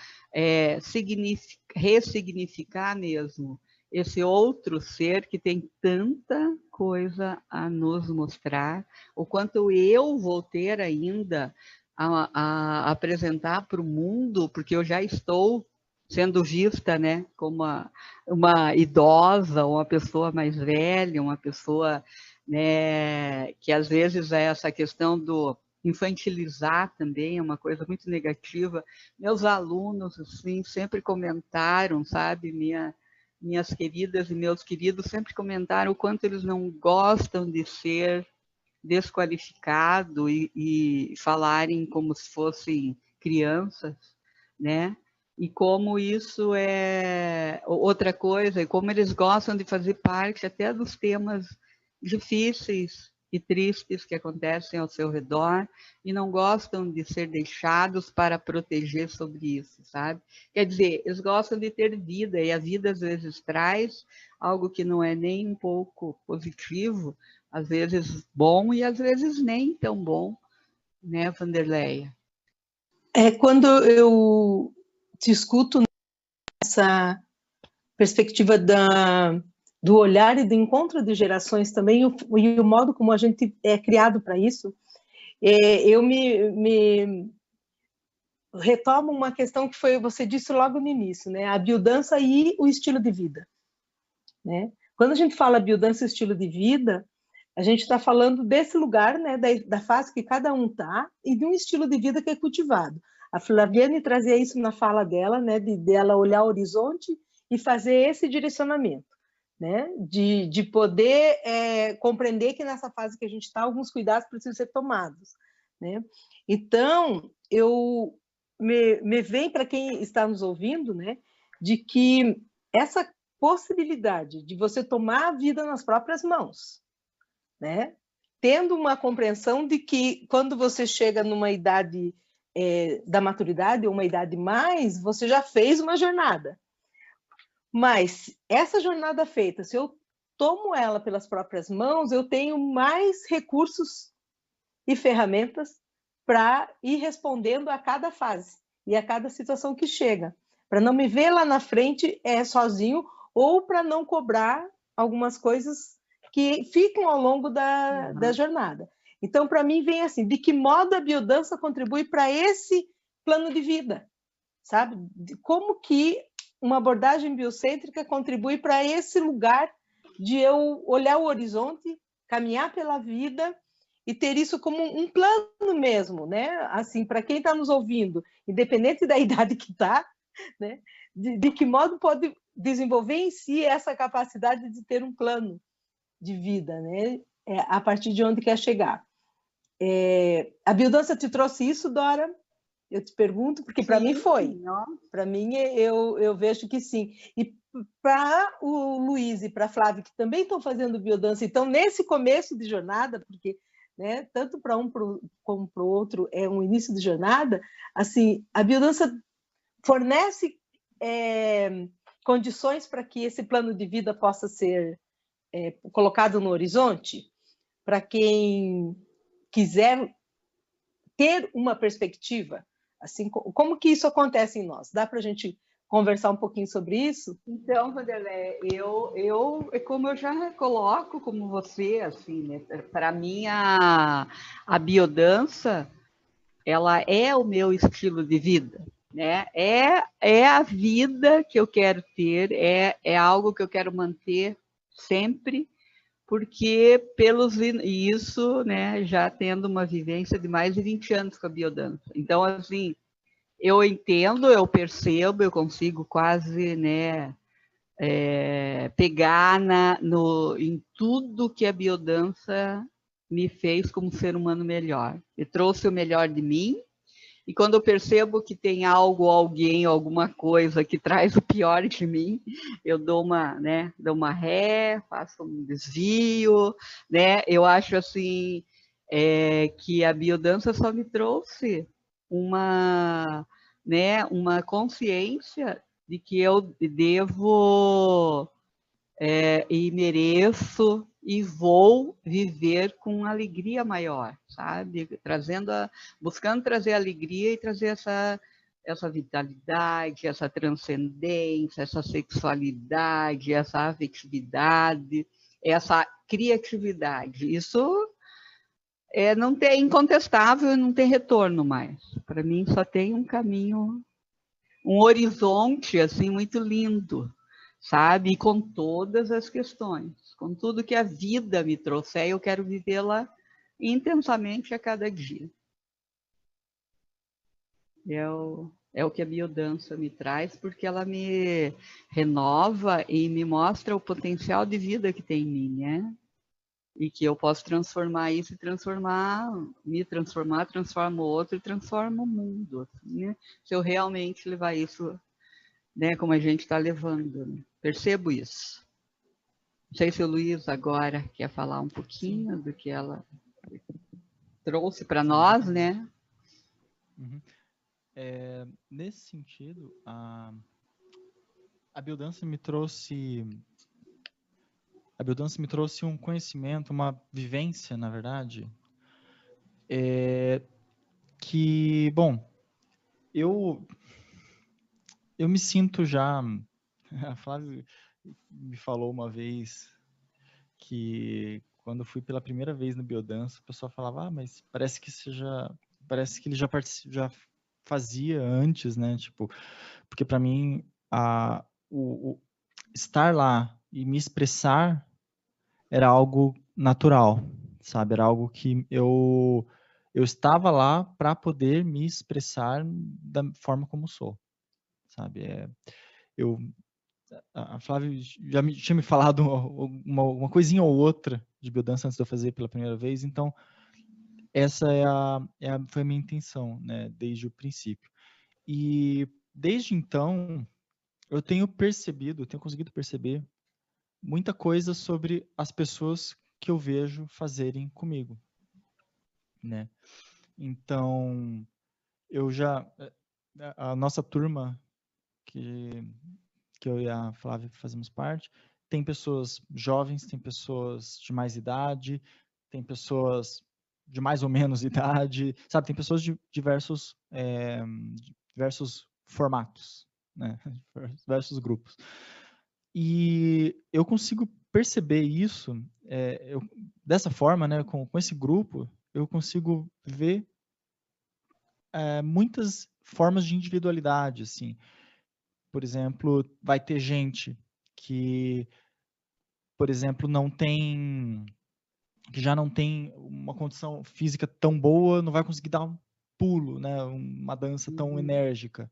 ressignificar mesmo esse outro ser que tem tanta coisa a nos mostrar, o quanto eu vou ter ainda a apresentar para o mundo, porque eu já estou sendo vista, né, como uma idosa, uma pessoa mais velha, uma pessoa, né, que às vezes é essa questão do infantilizar também, é uma coisa muito negativa. Meus alunos, assim, sempre comentaram, sabe, minhas queridas e meus queridos sempre comentaram o quanto eles não gostam de ser desqualificado e falarem como se fossem crianças, né? E como isso é outra coisa, e como eles gostam de fazer parte até dos temas difíceis e tristes que acontecem ao seu redor e não gostam de ser deixados para proteger sobre isso, sabe? Quer dizer, eles gostam de ter vida e a vida às vezes traz algo que não é nem um pouco positivo, às vezes bom e às vezes nem tão bom, né, Wanderleia? Quando eu te escuto nessa perspectiva do olhar e do encontro de gerações também, e o modo como a gente é criado para isso, eu me retomo uma questão que você disse logo no início, né? A biodança e o estilo de vida, né? Quando a gente fala biodança e estilo de vida, a gente está falando desse lugar, né, da fase que cada um está e de um estilo de vida que é cultivado. A Flaviane trazia isso na fala dela, né, dela olhar o horizonte e fazer esse direcionamento, né, de poder compreender que nessa fase que a gente está, alguns cuidados precisam ser tomados, né? Então, me vem para quem está nos ouvindo, né, de que essa possibilidade de você tomar a vida nas próprias mãos, né? Tendo uma compreensão de que quando você chega numa idade da maturidade ou uma idade mais, você já fez uma jornada. Mas essa jornada feita, se eu tomo ela pelas próprias mãos, eu tenho mais recursos e ferramentas para ir respondendo a cada fase e a cada situação que chega, para não me ver lá na frente sozinho ou para não cobrar algumas coisas que ficam ao longo da jornada. Então, para mim, vem assim, de que modo a biodança contribui para esse plano de vida, sabe? Como que uma abordagem biocêntrica contribui para esse lugar de eu olhar o horizonte, caminhar pela vida e ter isso como um plano mesmo, né? Assim, para quem está nos ouvindo, independente da idade que está, né? De que modo pode desenvolver em si essa capacidade de ter um plano de vida, né? A partir de onde quer chegar. A biodança te trouxe isso, Dora? Eu te pergunto, porque para mim foi. Para mim, eu vejo que sim. E para o Luiz e para a Flávia, que também estão fazendo biodança, então, nesse começo de jornada, porque, né, tanto para um como para o outro é um início de jornada, assim, a biodança fornece condições para que esse plano de vida possa ser colocado no horizonte, para quem quiser ter uma perspectiva. Assim, como que isso acontece em nós? Dá para a gente conversar um pouquinho sobre isso? Então, Vanderlei, como eu já coloco como você, assim, né? Para mim a biodança, ela é o meu estilo de vida, né? É a vida que eu quero ter, é algo que eu quero manter sempre, porque isso, né, já tendo uma vivência de mais de 20 anos com a biodança. Então, assim, eu entendo, eu percebo, eu consigo quase, né, pegar em tudo que a biodança me fez como ser humano melhor. Me trouxe o melhor de mim, e quando eu percebo que tem algo, alguém, alguma coisa que traz o pior de mim, eu dou uma ré, faço um desvio, né? Eu acho assim que a biodança só me trouxe uma consciência de que eu devo e mereço e vou viver com alegria maior, sabe? Buscando trazer alegria e trazer essa vitalidade, essa transcendência, essa sexualidade, essa afetividade, essa criatividade. Isso não tem incontestável e não tem retorno mais. Para mim só tem um caminho, um horizonte assim muito lindo, sabe? E com todas as questões, com tudo que a vida me trouxe, eu quero vivê-la intensamente a cada dia. É o que a biodança me traz, porque ela me renova e me mostra o potencial de vida que tem em mim, né? E que eu posso transformar isso e transforma o outro e transforma o mundo. Assim, né? Se eu realmente levar isso, né, como a gente está levando. Né? Percebo isso. Não sei se o Luiz agora quer falar um pouquinho do que ela trouxe para nós, né? Uhum. Nesse sentido, a biodança me trouxe um conhecimento, uma vivência, na verdade, que, bom, eu me sinto já... A Flávia me falou uma vez que quando eu fui pela primeira vez no biodança, o pessoal falava, mas parece que ele já fazia antes, né? Tipo, porque para mim o estar lá e me expressar era algo natural, sabe? Era algo que eu estava lá para poder me expressar da forma como sou, sabe? A Flávia já tinha me falado uma coisinha ou outra de biodança antes de eu fazer pela primeira vez, então essa foi a minha intenção, né, desde o princípio. E desde então, eu tenho conseguido perceber muita coisa sobre as pessoas que eu vejo fazerem comigo, né? Então, a nossa turma que eu e a Flávia fazemos parte, tem pessoas jovens, tem pessoas de mais idade, tem pessoas de mais ou menos idade, sabe? Tem pessoas de diversos formatos, né? Diversos grupos. E eu consigo perceber isso dessa forma, né? Com esse grupo, eu consigo ver muitas formas de individualidade, assim. Por exemplo, vai ter gente que, por exemplo, que já não tem uma condição física tão boa, não vai conseguir dar um pulo, né? Uma dança tão enérgica.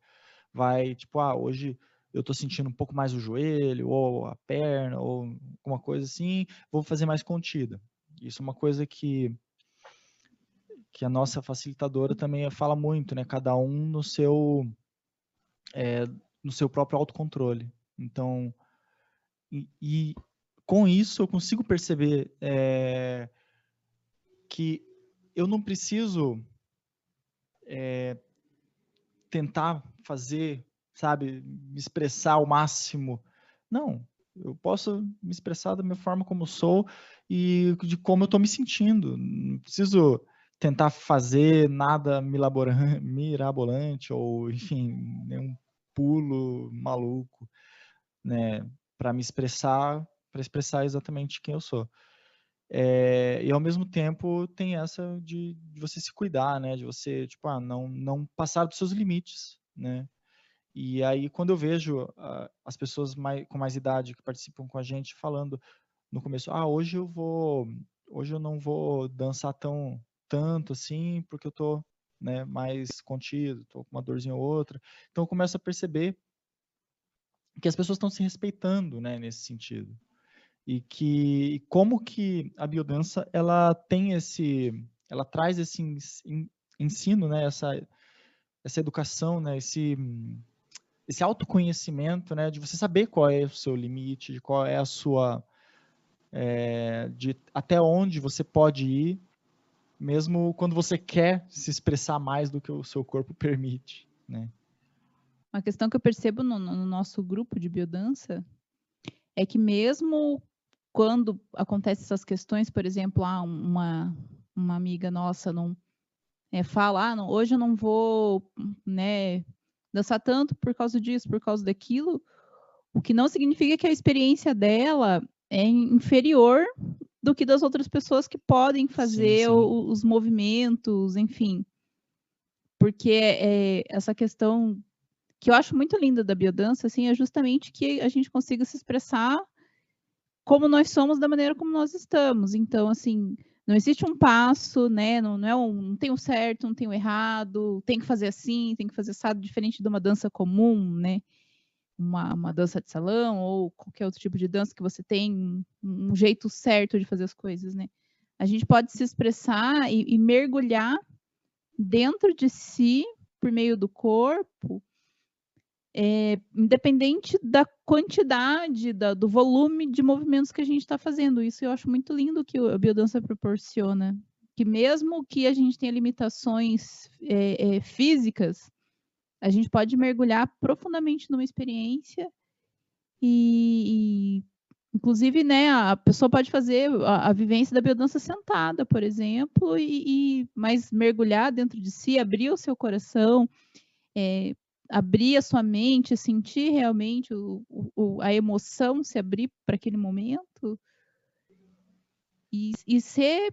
Vai, tipo, hoje eu tô sentindo um pouco mais o joelho, ou a perna, ou alguma coisa assim, vou fazer mais contida. Isso é uma coisa que a nossa facilitadora também fala muito, né? Cada um no seu próprio autocontrole. Então, e com isso eu consigo perceber que eu não preciso tentar fazer, sabe, me expressar ao máximo. Não, eu posso me expressar da minha forma como sou e de como eu estou me sentindo. Não preciso tentar fazer nada mirabolante ou, enfim, nenhum pulo maluco, né, para expressar exatamente quem eu sou. E ao mesmo tempo tem essa de você se cuidar, né? De você, tipo, não passar dos seus limites, né? E aí quando eu vejo as pessoas com mais idade que participam com a gente falando no começo, hoje eu não vou dançar tanto assim, porque eu tô, né, mais contido, tô com uma dorzinha ou outra. Então eu começo a perceber que as pessoas estão se respeitando, né, nesse sentido. E como que a biodança ela traz esse ensino, né, essa educação, né, esse autoconhecimento, né, de você saber qual é o seu limite, de qual é a sua de até onde você pode ir, mesmo quando você quer se expressar mais do que o seu corpo permite, né? Uma questão que eu percebo no nosso grupo de biodança é que mesmo quando acontecem essas questões, por exemplo, uma amiga nossa não fala, hoje eu não vou, né, dançar tanto por causa disso, por causa daquilo, o que não significa que a experiência dela é inferior do que das outras pessoas que podem fazer os movimentos, enfim. Porque essa questão que eu acho muito linda da biodança, assim, é justamente que a gente consiga se expressar como nós somos, da maneira como nós estamos. Então, assim, não existe um passo, né? Não tem o certo, não tem o errado, tem que fazer assim, tem que fazer assado, diferente de uma dança comum, né? Uma dança de salão ou qualquer outro tipo de dança que você tem um jeito certo de fazer as coisas, né? A gente pode se expressar e mergulhar dentro de si, por meio do corpo, independente da quantidade, do volume de movimentos que a gente está fazendo. Isso eu acho muito lindo que a biodança proporciona. Que mesmo que a gente tenha limitações físicas, a gente pode mergulhar profundamente numa experiência e inclusive, né, a pessoa pode fazer a vivência da biodança sentada, por exemplo, mas mergulhar dentro de si, abrir o seu coração, abrir a sua mente, sentir realmente a emoção, se abrir para aquele momento e ser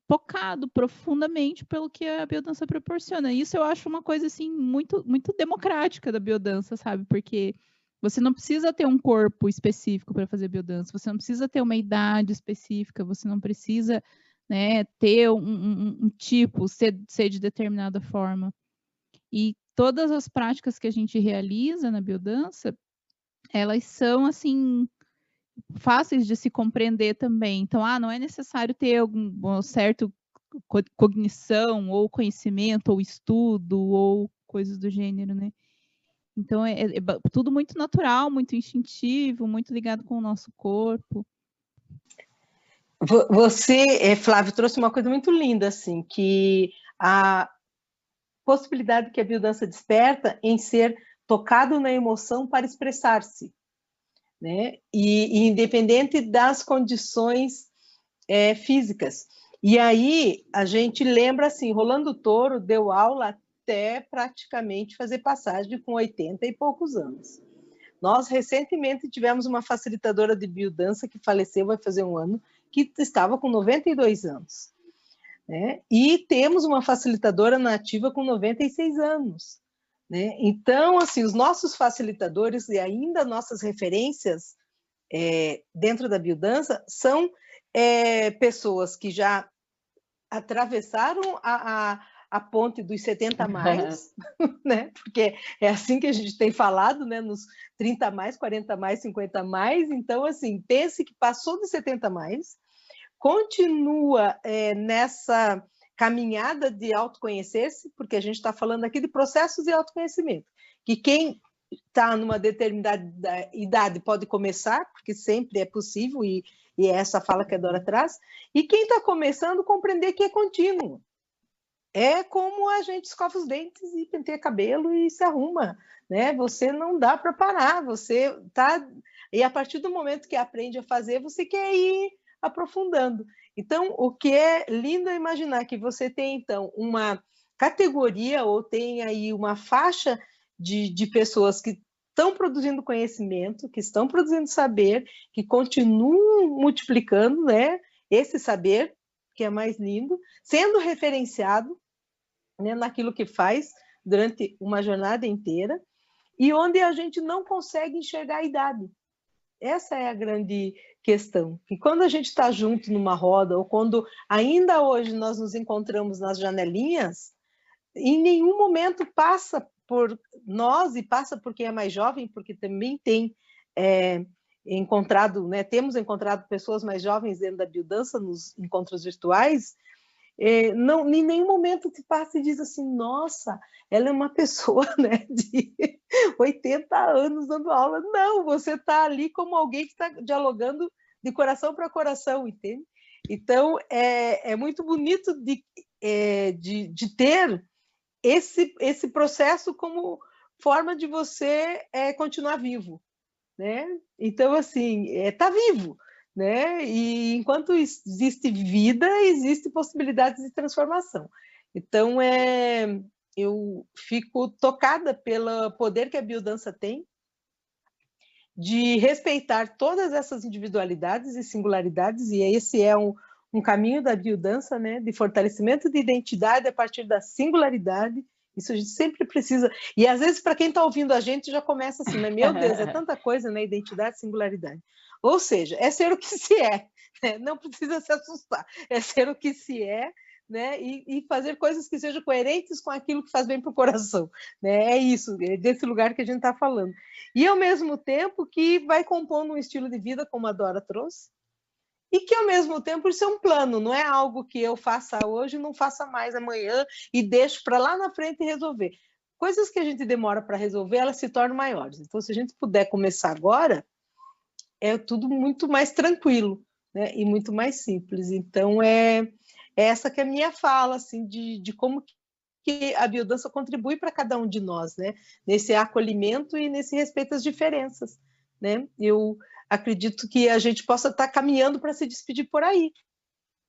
tocado profundamente pelo que a biodança proporciona. Isso eu acho uma coisa assim muito, muito democrática da biodança, sabe? Porque você não precisa ter um corpo específico para fazer biodança, você não precisa ter uma idade específica, você não precisa, né, ter um tipo, ser de determinada forma. E todas as práticas que a gente realiza na biodança, elas são assim fáceis de se compreender também. Então, não é necessário ter algum certo cognição ou conhecimento ou estudo ou coisas do gênero, né? Então, é tudo muito natural, muito instintivo, muito ligado com o nosso corpo. Você, Flávio, trouxe uma coisa muito linda, assim, que a possibilidade que a biodança desperta em ser tocado na emoção para expressar-se, né? E independente das condições físicas. E aí a gente lembra assim, Rolando Toro deu aula até praticamente fazer passagem com 80 e poucos anos. Nós recentemente tivemos uma facilitadora de biodança que faleceu, vai fazer um ano, que estava com 92 anos. né? E temos uma facilitadora nativa com 96 anos. Né? Então, assim, os nossos facilitadores e ainda nossas referências dentro da biodança são pessoas que já atravessaram a ponte dos 70 mais, né? Porque é assim que a gente tem falado, né? Nos 30 mais, 40 mais, 50 mais. Então, assim, pense que passou dos 70 mais, continua nessa caminhada de autoconhecer-se, porque a gente está falando aqui de processos de autoconhecimento, que quem está numa determinada idade pode começar, porque sempre é possível, e é essa fala que a Dora traz, e quem está começando, compreender que é contínuo. É como a gente escova os dentes e penteia cabelo e se arruma, né? Você não dá para parar, você tá... E a partir do momento que aprende a fazer, você quer ir aprofundando. Então, o que é lindo é imaginar que você tem, então, uma categoria ou tem aí uma faixa de pessoas que estão produzindo conhecimento, que estão produzindo saber, que continuam multiplicando, né, esse saber, que é mais lindo, sendo referenciado, né, naquilo que faz durante uma jornada inteira, e onde a gente não consegue enxergar a idade. Essa é a grande questão. Que quando a gente está junto numa roda, ou quando ainda hoje nós nos encontramos nas janelinhas, em nenhum momento passa por nós e passa por quem é mais jovem, porque também tem encontrado, né, temos encontrado pessoas mais jovens dentro da biodança nos encontros virtuais, não, em nenhum momento te passa e diz assim, nossa, ela é uma pessoa, né, de 80 anos dando aula. Não, você está ali como alguém que está dialogando de coração para coração, entende? Então, é muito bonito de ter esse processo como forma de você continuar vivo, né? Então, assim, tá vivo, né? E enquanto existe vida, existe possibilidades de transformação. Então, eu fico tocada pelo poder que a biodança tem de respeitar todas essas individualidades e singularidades, e esse é um caminho da biodança, né? De fortalecimento de identidade a partir da singularidade. Isso a gente sempre precisa. E às vezes, para quem está ouvindo a gente, já começa assim, né? Meu Deus, é tanta coisa, né? Identidade, singularidade. Ou seja, é ser o que se é, né? Não precisa se assustar, é ser o que se é, né? E fazer coisas que sejam coerentes com aquilo que faz bem para o coração, né? É isso, é desse lugar que a gente está falando. E ao mesmo tempo que vai compondo um estilo de vida, como a Dora trouxe, e que ao mesmo tempo isso é um plano, não é algo que eu faça hoje e não faça mais amanhã e deixo para lá na frente resolver. Coisas que a gente demora para resolver, elas se tornam maiores. Então, se a gente puder começar agora, é tudo muito mais tranquilo, né? E muito mais simples. Então, é essa que é a minha fala, assim, de como que a biodança contribui para cada um de nós, né? Nesse acolhimento e nesse respeito às diferenças, né? Eu acredito que a gente possa estar caminhando para se despedir por aí,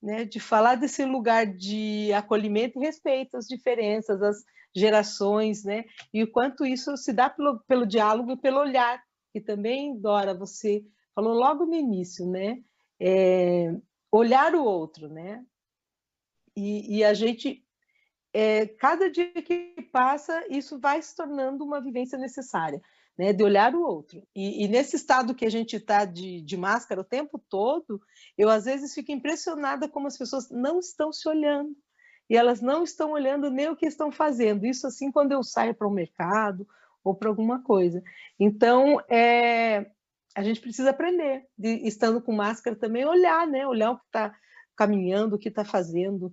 né? De falar desse lugar de acolhimento e respeito às diferenças, às gerações, né? E o quanto isso se dá pelo diálogo e pelo olhar, que também, Dora, você falou logo no início, né? Olhar o outro, né? E a gente, cada dia que passa, isso vai se tornando uma vivência necessária, né, de olhar o outro. E nesse estado que a gente está de máscara o tempo todo, eu às vezes fico impressionada como as pessoas não estão se olhando, e elas não estão olhando nem o que estão fazendo. Isso assim quando eu saio para o mercado ou para alguma coisa. Então, a gente precisa aprender, estando com máscara também, olhar, né, olhar o que está caminhando, o que está fazendo,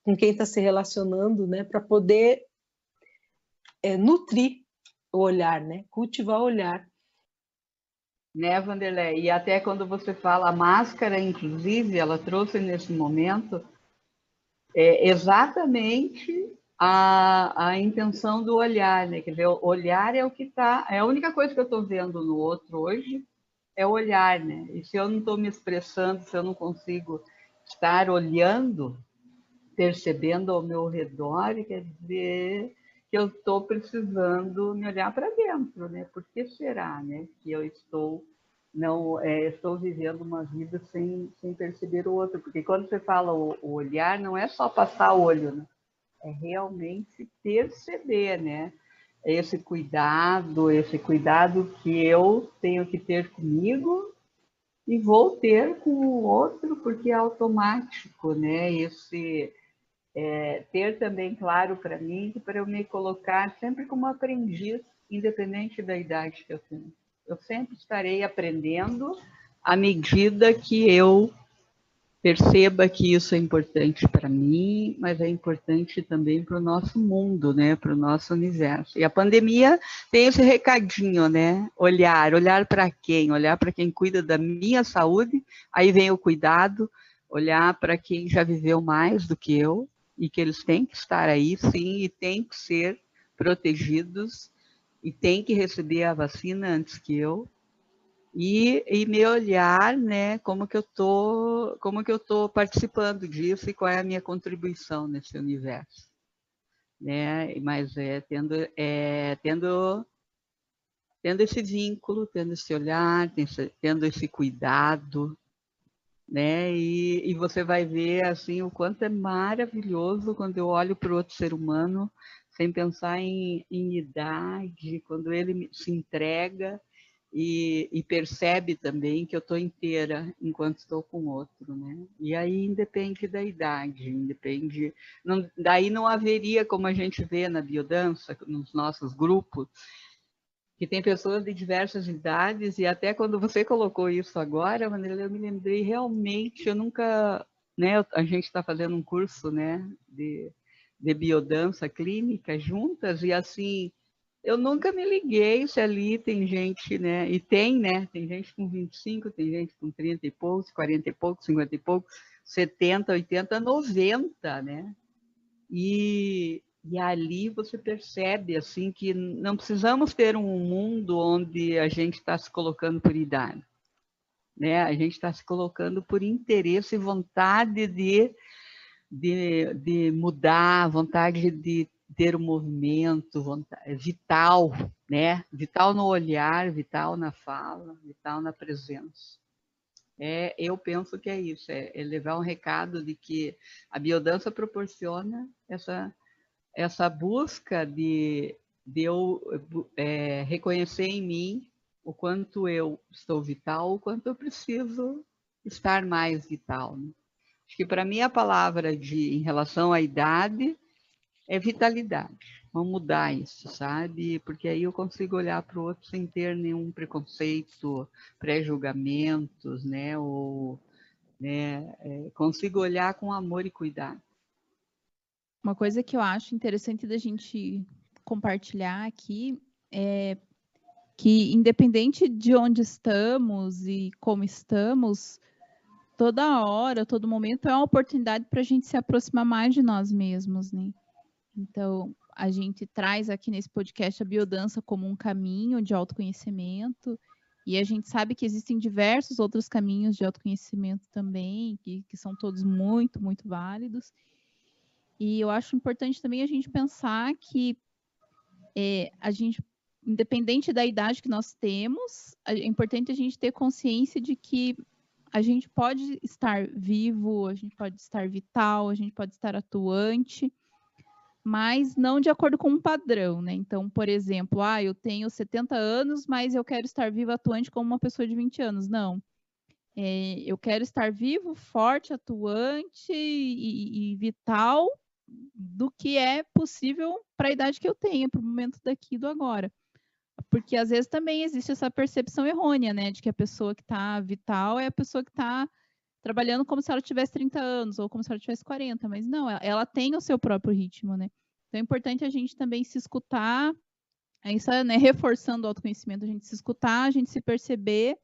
com quem está se relacionando, né, para poder nutrir o olhar, né, cultivar o olhar. Né, Vanderlei? E até quando você fala a máscara, inclusive, ela trouxe nesse momento exatamente a intenção do olhar, né? Quer dizer, o olhar é o que está... É a única coisa que eu estou vendo no outro hoje é o olhar, né? E se eu não estou me expressando, se eu não consigo estar olhando, percebendo ao meu redor, quer dizer que eu estou precisando me olhar para dentro, né? Por que será, né, que eu estou não estou vivendo uma vida sem perceber o outro, porque quando você fala o olhar, não é só passar o olho, né? É realmente perceber, né? Esse cuidado que eu tenho que ter comigo e vou ter com o outro, porque é automático, né? Esse ter também claro para mim, para eu me colocar sempre como aprendiz, independente da idade que eu tenho. Eu sempre estarei aprendendo à medida que eu perceba que isso é importante para mim, mas é importante também para o nosso mundo, né? Para o nosso universo. E a pandemia tem esse recadinho, né? Olhar para quem? Olhar para quem cuida da minha saúde, aí vem o cuidado, olhar para quem já viveu mais do que eu, e que eles têm que estar aí, sim, e têm que ser protegidos, e têm que receber a vacina antes que eu, e me olhar, né, como que eu tô participando disso e qual é a minha contribuição nesse universo, né? Mas tendo esse vínculo, tendo esse olhar, tendo esse cuidado, né? E você vai ver assim o quanto é maravilhoso quando eu olho para o outro ser humano sem pensar em idade, quando ele se entrega e percebe também que eu estou inteira enquanto estou com o outro, né? E aí independe da idade, daí não haveria, como a gente vê na biodança, nos nossos grupos, que tem pessoas de diversas idades, e até quando você colocou isso agora, Vanderlei, eu me lembrei realmente, eu nunca, né, a gente está fazendo um curso, né, de biodança clínica juntas, e assim, eu nunca me liguei se ali tem gente, né, e tem gente com 25, tem gente com 30 e poucos, 40 e poucos, 50 e poucos, 70, 80, 90, né, e ali você percebe assim que não precisamos ter um mundo onde a gente está se colocando por idade, né? A gente está se colocando por interesse e vontade de mudar, vontade de ter um movimento, vital, né? Vital no olhar, vital na fala, vital na presença. Eu penso que é isso, é levar um recado de que a biodança proporciona essa busca de eu reconhecer em mim o quanto eu estou vital, o quanto eu preciso estar mais vital, né? Acho que para mim a palavra em relação à idade é vitalidade. Vamos mudar isso, sabe? Porque aí eu consigo olhar para o outro sem ter nenhum preconceito, pré-julgamentos, né? Ou, né? Consigo olhar com amor e cuidado. Uma coisa que eu acho interessante da gente compartilhar aqui é que, independente de onde estamos e como estamos, toda hora, todo momento é uma oportunidade para a gente se aproximar mais de nós mesmos, né? Então, a gente traz aqui nesse podcast a biodança como um caminho de autoconhecimento, e a gente sabe que existem diversos outros caminhos de autoconhecimento também, que são todos muito, muito válidos. E eu acho importante também a gente pensar que a gente, independente da idade que nós temos, é importante a gente ter consciência de que a gente pode estar vivo, a gente pode estar vital, a gente pode estar atuante, mas não de acordo com um padrão, né? Então, por exemplo, eu tenho 70 anos, mas eu quero estar vivo, atuante como uma pessoa de 20 anos. Não. Eu quero estar vivo, forte, atuante e vital do que é possível para a idade que eu tenho, para o momento daqui e do agora. Porque às vezes também existe essa percepção errônea, né? De que a pessoa que está vital é a pessoa que está trabalhando como se ela tivesse 30 anos ou como se ela tivesse 40, mas não, ela tem o seu próprio ritmo, né? Então é importante a gente também se escutar, isso é, né, reforçando o autoconhecimento, a gente se escutar, a gente se perceber,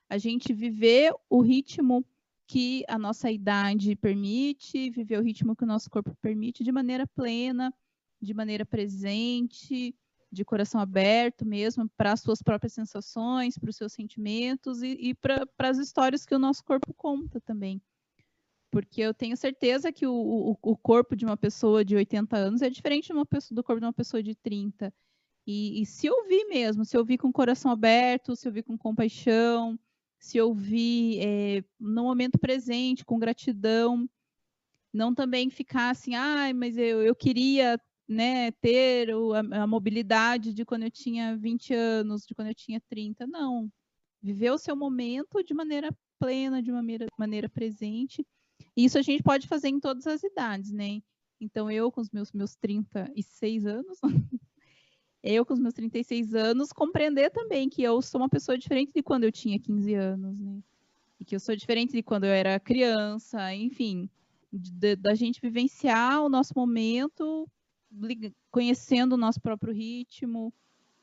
a gente viver o ritmo que a nossa idade permite, viver o ritmo que o nosso corpo permite de maneira plena, de maneira presente, de coração aberto mesmo, para as suas próprias sensações, para os seus sentimentos e para as histórias que o nosso corpo conta também. Porque eu tenho certeza que o corpo de uma pessoa de 80 anos é diferente do corpo de uma pessoa de 30. E se ouvir mesmo, se ouvir com o coração aberto, se ouvir com compaixão, se ouvir no momento presente, com gratidão, não também ficar assim, mas eu queria, né, ter a mobilidade de quando eu tinha 20 anos, de quando eu tinha 30, não. Viver o seu momento de maneira plena, de maneira presente. E isso a gente pode fazer em todas as idades, né? Então, eu com os meus 36 anos, com os meus 36 anos, compreender também que eu sou uma pessoa diferente de quando eu tinha 15 anos, né? E que eu sou diferente de quando eu era criança, enfim, da gente vivenciar o nosso momento, conhecendo o nosso próprio ritmo,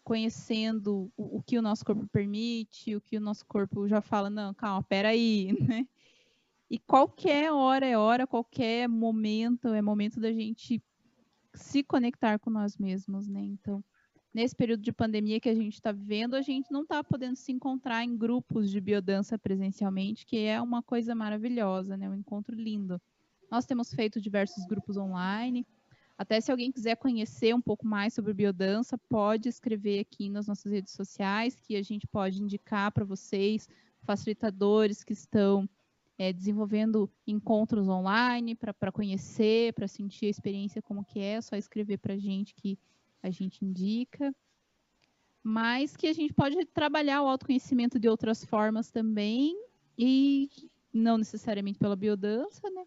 conhecendo o que o nosso corpo permite, o que o nosso corpo já fala, não, calma, peraí, né? E qualquer hora é hora, qualquer momento é momento da gente se conectar com nós mesmos, né? Então, nesse período de pandemia que a gente está vivendo, a gente não está podendo se encontrar em grupos de biodança presencialmente, que é uma coisa maravilhosa, né? Um encontro lindo. Nós temos feito diversos grupos online. Até se alguém quiser conhecer um pouco mais sobre biodança, pode escrever aqui nas nossas redes sociais, que a gente pode indicar para vocês facilitadores que estão desenvolvendo encontros online para conhecer, para sentir a experiência como que é, só escrever para a gente que a gente indica. Mas que a gente pode trabalhar o autoconhecimento de outras formas também, e não necessariamente pela biodança, né?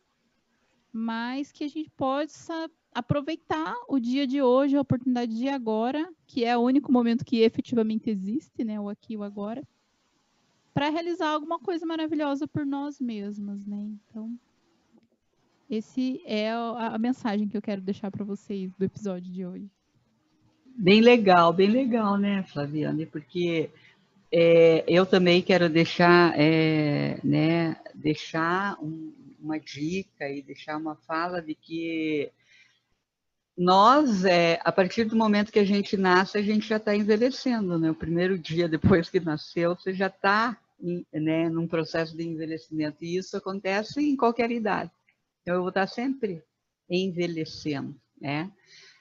Mas que a gente possa aproveitar o dia de hoje, a oportunidade de agora, que é o único momento que efetivamente existe, né? O aqui e o agora, para realizar alguma coisa maravilhosa por nós mesmos, né? Então, esse é a mensagem que eu quero deixar para vocês do episódio de hoje. Bem legal, né, Flaviane? Porque eu também quero deixar, uma dica e deixar uma fala de que nós, a partir do momento que a gente nasce, a gente já está envelhecendo, né? O primeiro dia depois que nasceu, você já está, né, num processo de envelhecimento. E isso acontece em qualquer idade. Então, eu vou estar sempre envelhecendo, né?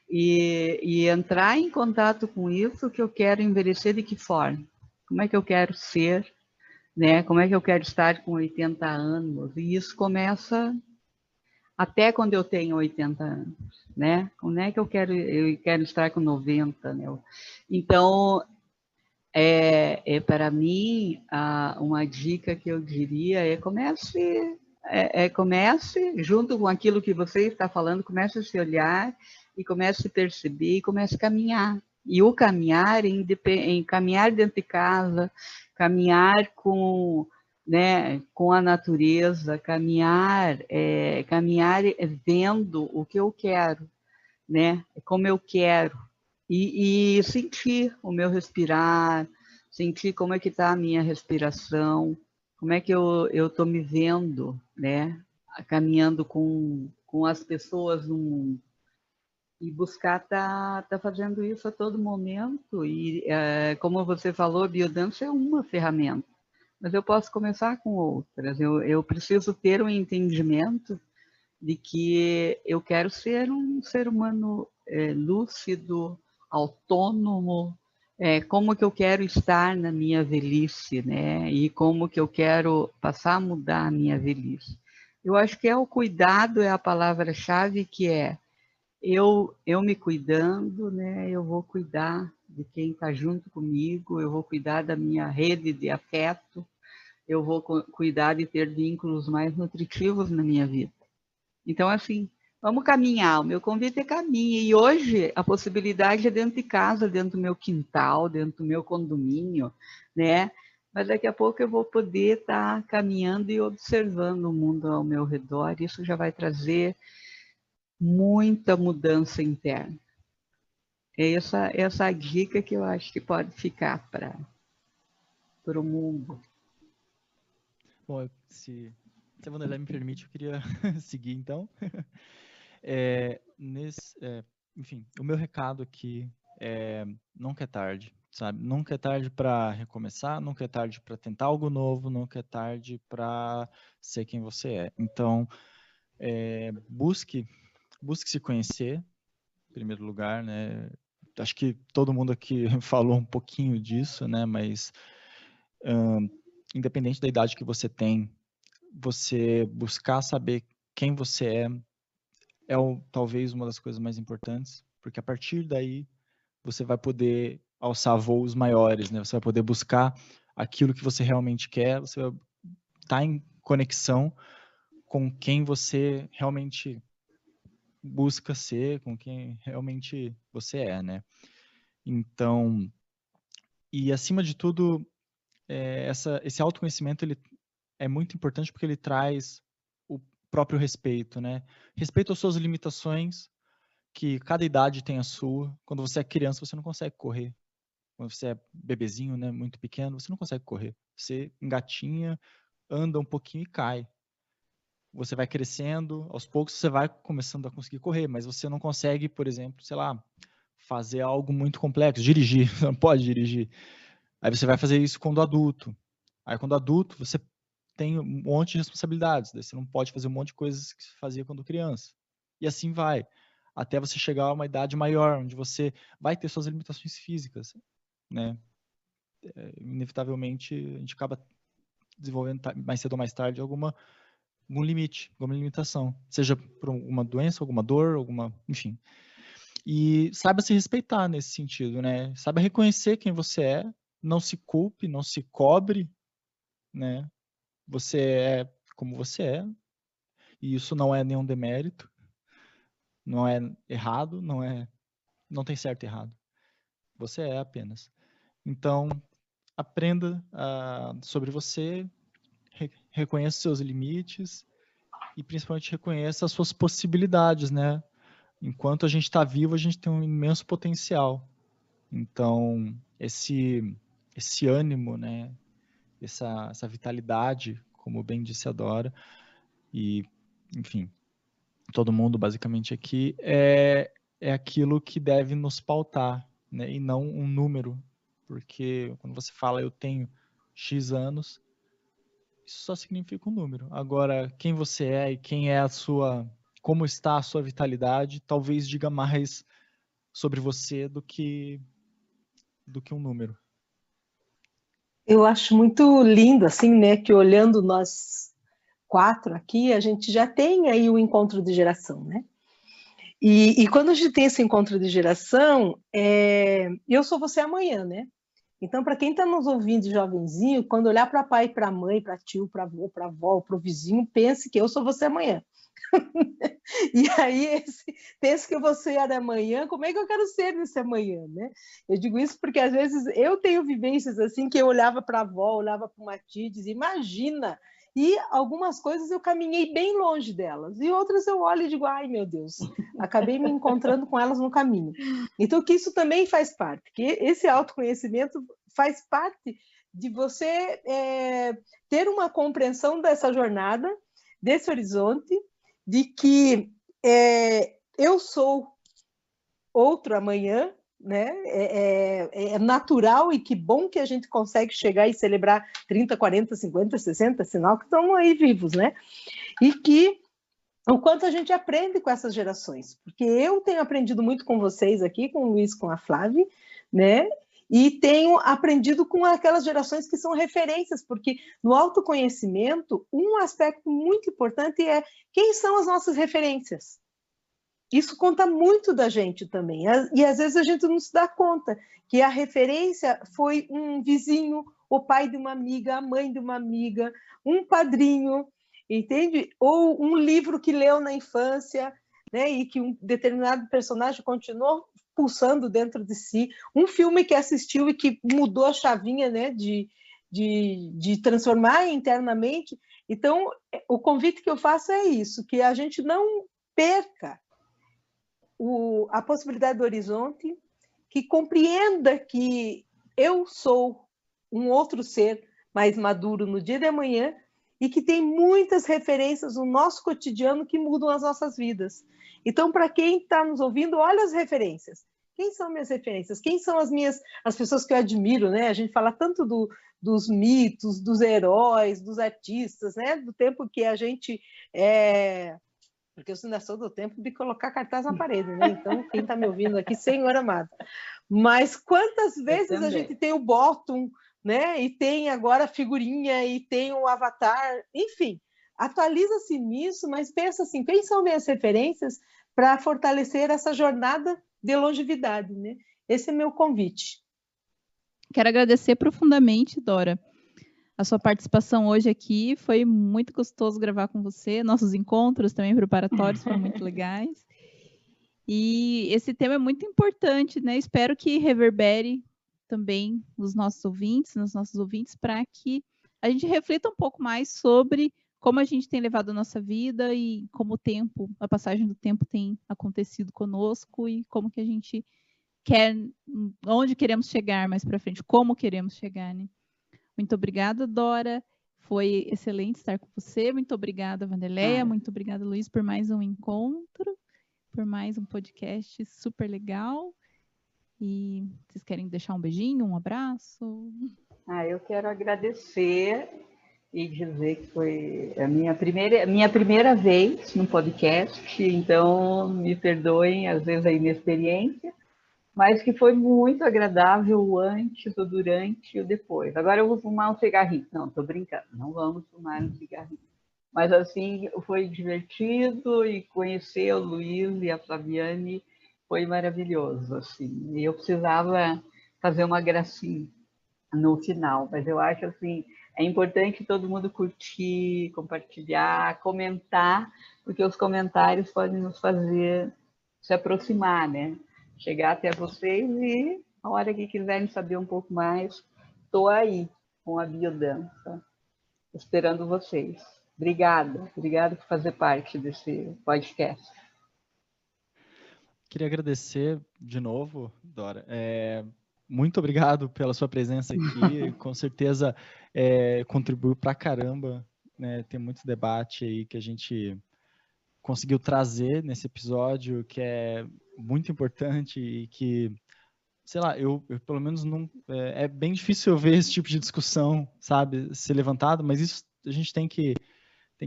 E entrar em contato com isso, que eu quero envelhecer de que forma? Como é que eu quero ser, né? Como é que eu quero estar com 80 anos? E isso começa até quando eu tenho 80 anos, né? Como é que eu quero estar com 90, né? Então, para mim, uma dica que eu diria é comece junto com aquilo que você está falando, comece a se olhar e comece a se perceber e comece a caminhar. E o caminhar em caminhar dentro de casa, caminhar com, né, com a natureza, caminhar vendo o que eu quero, né, como eu quero, e sentir o meu respirar, sentir como é que está a minha respiração, como é que eu estou me vendo, né, caminhando com as pessoas no mundo. E buscar tá fazendo isso a todo momento. E, como você falou, a biodança é uma ferramenta, mas eu posso começar com outras. Eu preciso ter um entendimento de que eu quero ser um ser humano lúcido, autônomo, como que eu quero estar na minha velhice, né? E como que eu quero passar a mudar a minha velhice. Eu acho que o cuidado é a palavra-chave, que eu me cuidando, né? Eu vou cuidar de quem está junto comigo, eu vou cuidar da minha rede de afeto, eu vou cuidar de ter vínculos mais nutritivos na minha vida. Então, assim, vamos caminhar. O meu convite é caminhe. E hoje a possibilidade é dentro de casa, dentro do meu quintal, dentro do meu condomínio, né? Mas daqui a pouco eu vou poder estar caminhando e observando o mundo ao meu redor. Isso já vai trazer muita mudança interna. É essa a dica que eu acho que pode ficar para o mundo. Bom, se a Wanderlei me permite, eu queria seguir então. Enfim, o meu recado aqui é: nunca é tarde, sabe? Nunca é tarde para recomeçar, nunca é tarde para tentar algo novo, nunca é tarde para ser quem você é. Então, busque se conhecer, em primeiro lugar, né? Acho que todo mundo aqui falou um pouquinho disso, né? Mas independente da idade que você tem, você buscar saber quem você é talvez uma das coisas mais importantes, porque a partir daí você vai poder alçar voos maiores, né? Você vai poder buscar aquilo que você realmente quer, você vai estar em conexão com quem você realmente busca ser, com quem realmente você é, né? Então, e acima de tudo, esse autoconhecimento ele é muito importante porque ele traz o próprio respeito, né? Respeito às suas limitações, que cada idade tem a sua. Quando você é criança, você não consegue correr. Quando você é bebezinho, né, muito pequeno, você não consegue correr. Você engatinha, anda um pouquinho e cai. Você vai crescendo, aos poucos você vai começando a conseguir correr, mas você não consegue, por exemplo, sei lá, fazer algo muito complexo, dirigir, você não pode dirigir. Aí você vai fazer isso quando adulto. Aí quando adulto, você tem um monte de responsabilidades, daí você não pode fazer um monte de coisas que você fazia quando criança. E assim vai, até você chegar a uma idade maior, onde você vai ter suas limitações físicas, né? Inevitavelmente, a gente acaba desenvolvendo mais cedo ou mais tarde algum limite, alguma limitação, seja por alguma doença, alguma dor, enfim. E saiba se respeitar nesse sentido, né? Saiba reconhecer quem você é, não se culpe, não se cobre, né? Você é como você é, e isso não é nenhum demérito, não é errado, não tem certo e errado. Você é apenas. Então, aprenda sobre você, reconheça seus limites e principalmente reconheça as suas possibilidades, né? Enquanto a gente está vivo, a gente tem um imenso potencial. Então, esse ânimo, né? Essa vitalidade, como bem disse a Dora, e, enfim, todo mundo basicamente aqui, é aquilo que deve nos pautar, né? E não um número, porque quando você fala eu tenho X anos, isso só significa um número. Agora, quem você é e quem é como está a sua vitalidade, talvez diga mais sobre você do que um número. Eu acho muito lindo, assim, né, que olhando nós 4 aqui, a gente já tem aí o encontro de geração, né? E quando a gente tem esse encontro de geração, eu sou você amanhã, né? Então, para quem está nos ouvindo de jovenzinho, quando olhar para pai, para mãe, para tio, para avô, para avó, para o vizinho, pense que eu sou você amanhã. E aí, pense que você era amanhã, como é que eu quero ser nesse amanhã, né? Eu digo isso porque, às vezes, eu tenho vivências assim, que eu olhava para a avó, olhava para uma tia e dizia, imagina! E algumas coisas eu caminhei bem longe delas, e outras eu olho e digo, ai meu Deus, acabei me encontrando com elas no caminho. Então, que isso também faz parte, que esse autoconhecimento faz parte de você ter uma compreensão dessa jornada, desse horizonte, de que eu sou outro amanhã, né? É natural e que bom que a gente consegue chegar e celebrar 30, 40, 50, 60, sinal que estão aí vivos, né? E que o quanto a gente aprende com essas gerações, porque eu tenho aprendido muito com vocês aqui, com o Luiz, com a Flávia, né? E tenho aprendido com aquelas gerações que são referências, porque no autoconhecimento, um aspecto muito importante é quem são as nossas referências. Isso conta muito da gente também, e às vezes a gente não se dá conta que a referência foi um vizinho, o pai de uma amiga, a mãe de uma amiga, um padrinho, entende? Ou um livro que leu na infância, né? E que um determinado personagem continuou pulsando dentro de si, um filme que assistiu e que mudou a chavinha, né? De transformar internamente. Então, o convite que eu faço é isso, que a gente não perca a possibilidade do horizonte, que compreenda que eu sou um outro ser mais maduro no dia de amanhã e que tem muitas referências no nosso cotidiano que mudam as nossas vidas. Então, para quem está nos ouvindo, olha as referências. Quem são minhas referências? Quem são as pessoas que eu admiro, né? A gente fala tanto dos mitos, dos heróis, dos artistas, né? Do tempo que a gente porque eu ainda sou do tempo de colocar cartaz na parede, né? Então, quem está me ouvindo aqui, Senhor amado. Mas quantas vezes a gente tem o bottom né? E tem agora figurinha, e tem o avatar, enfim, atualiza-se nisso, mas pensa assim, quem são minhas referências para fortalecer essa jornada de longevidade, né? Esse é meu convite. Quero agradecer profundamente, Dora, a sua participação hoje aqui. Foi muito gostoso gravar com você. Nossos encontros também preparatórios foram muito legais. E esse tema é muito importante, né? Espero que reverbere também nos nossos ouvintes, para que a gente reflita um pouco mais sobre como a gente tem levado a nossa vida e como a passagem do tempo tem acontecido conosco e como que a gente quer, onde queremos chegar mais para frente, como queremos chegar, né? Muito obrigada, Dora. Foi excelente estar com você. Muito obrigada, Wanderleia. Muito obrigada, Luiz, por mais um encontro, por mais um podcast super legal. E vocês querem deixar um beijinho, um abraço? Eu quero agradecer e dizer que foi a minha primeira vez no podcast, então me perdoem às vezes a inexperiência, mas que foi muito agradável o antes, o durante e o depois. Agora eu vou fumar um cigarrinho. Não, estou brincando, não vamos fumar um cigarrinho. Mas assim, foi divertido e conhecer o Luiz e a Flaviane foi maravilhoso, assim. E eu precisava fazer uma gracinha no final, mas eu acho assim, é importante todo mundo curtir, compartilhar, comentar, porque os comentários podem nos fazer se aproximar, né? Chegar até vocês e a hora que quiserem saber um pouco mais, estou aí com a biodança, esperando vocês. Obrigada por fazer parte desse podcast. Queria agradecer de novo, Dora. Muito obrigado pela sua presença aqui. Com certeza contribuiu pra caramba, né? Tem muito debate aí que a gente conseguiu trazer nesse episódio, que é muito importante e que, sei lá, eu pelo menos não... É bem difícil eu ver esse tipo de discussão, sabe, ser levantado, mas isso a gente tem que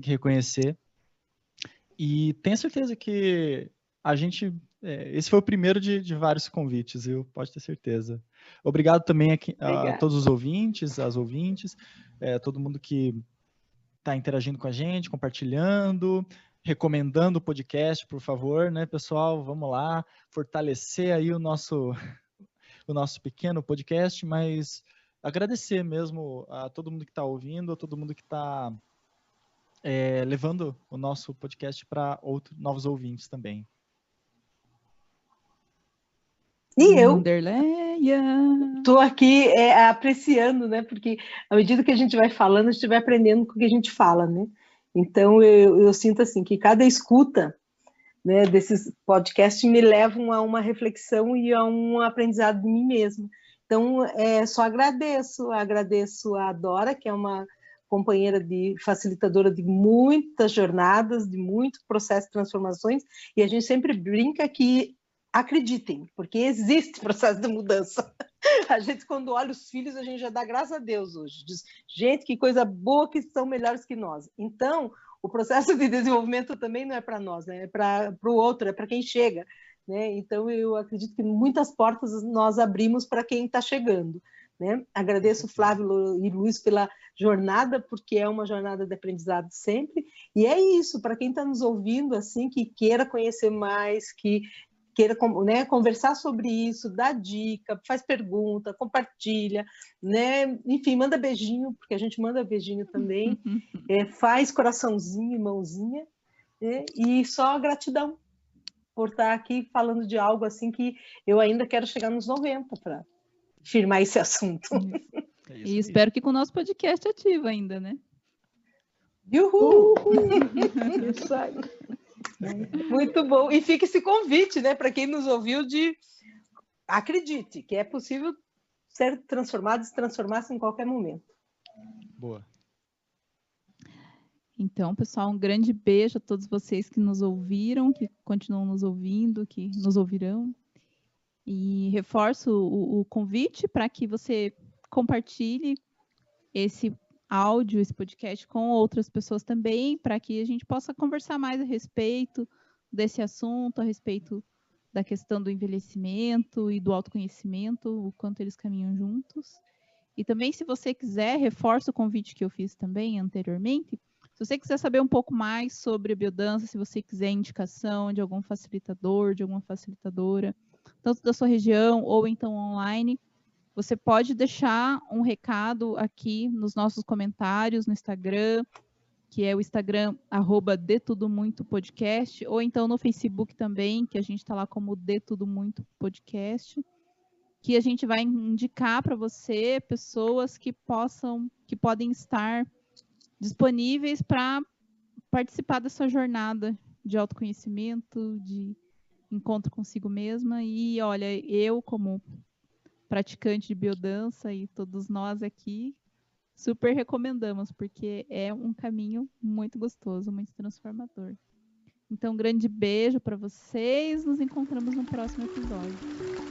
reconhecer. E tenho certeza que a gente... esse foi o primeiro de vários convites, viu? Pode ter certeza. Obrigado também a todos os ouvintes, as ouvintes, todo mundo que está interagindo com a gente, compartilhando, recomendando o podcast, por favor, né, pessoal? Vamos lá, fortalecer aí o nosso pequeno podcast, mas agradecer mesmo a todo mundo que está ouvindo, a todo mundo que está levando o nosso podcast para novos ouvintes também. E eu estou aqui apreciando, né? Porque à medida que a gente vai falando, a gente vai aprendendo com o que a gente fala, né? Então eu sinto assim que cada escuta, né, desses podcasts me levam a uma reflexão e a um aprendizado de mim mesma. Então só agradeço a Dora, que é uma companheira facilitadora de muitas jornadas, de muito processo de transformações, e a gente sempre brinca que acreditem, porque existe processo de mudança. A gente, quando olha os filhos, a gente já dá graças a Deus hoje. Diz, gente, que coisa boa que são melhores que nós. Então, o processo de desenvolvimento também não é para nós, né? É para o outro, é para quem chega, né? Então, eu acredito que muitas portas nós abrimos para quem está chegando, né? Agradeço Flávio e Luiz pela jornada, porque é uma jornada de aprendizado sempre. E é isso, para quem está nos ouvindo, assim, que queira conhecer mais, que queira, né, conversar sobre isso, dá dica, faz pergunta, compartilha, né? Enfim, manda beijinho, porque a gente manda beijinho também, faz coraçãozinho, mãozinha, né? E só gratidão por estar aqui falando de algo assim que eu ainda quero chegar nos 90 para firmar esse assunto. E espero que com o nosso podcast ativo ainda, né? Uhul! Isso aí. Muito bom. E fica esse convite, né, para quem nos ouviu, de acredite que é possível ser transformado e se transformar-se em qualquer momento. Boa. Então, pessoal, um grande beijo a todos vocês que nos ouviram, que continuam nos ouvindo, que nos ouvirão. E reforço o convite para que você compartilhe esse áudio, esse podcast com outras pessoas também, para que a gente possa conversar mais a respeito desse assunto, a respeito da questão do envelhecimento e do autoconhecimento, o quanto eles caminham juntos. E também, se você quiser, reforço o convite que eu fiz também anteriormente. Se você quiser saber um pouco mais sobre a biodança, se você quiser indicação de algum facilitador, de alguma facilitadora, tanto da sua região ou então online, você pode deixar um recado aqui nos nossos comentários no Instagram, que é o Instagram @detudomuitopodcast, ou então no Facebook também, que a gente está lá como De Tudo Muito Podcast, que a gente vai indicar para você pessoas que podem estar disponíveis para participar dessa jornada de autoconhecimento, de encontro consigo mesma. E olha, eu como praticante de biodança e todos nós aqui super recomendamos, porque é um caminho muito gostoso, muito transformador. Então, um grande beijo para vocês. Nos encontramos no próximo episódio.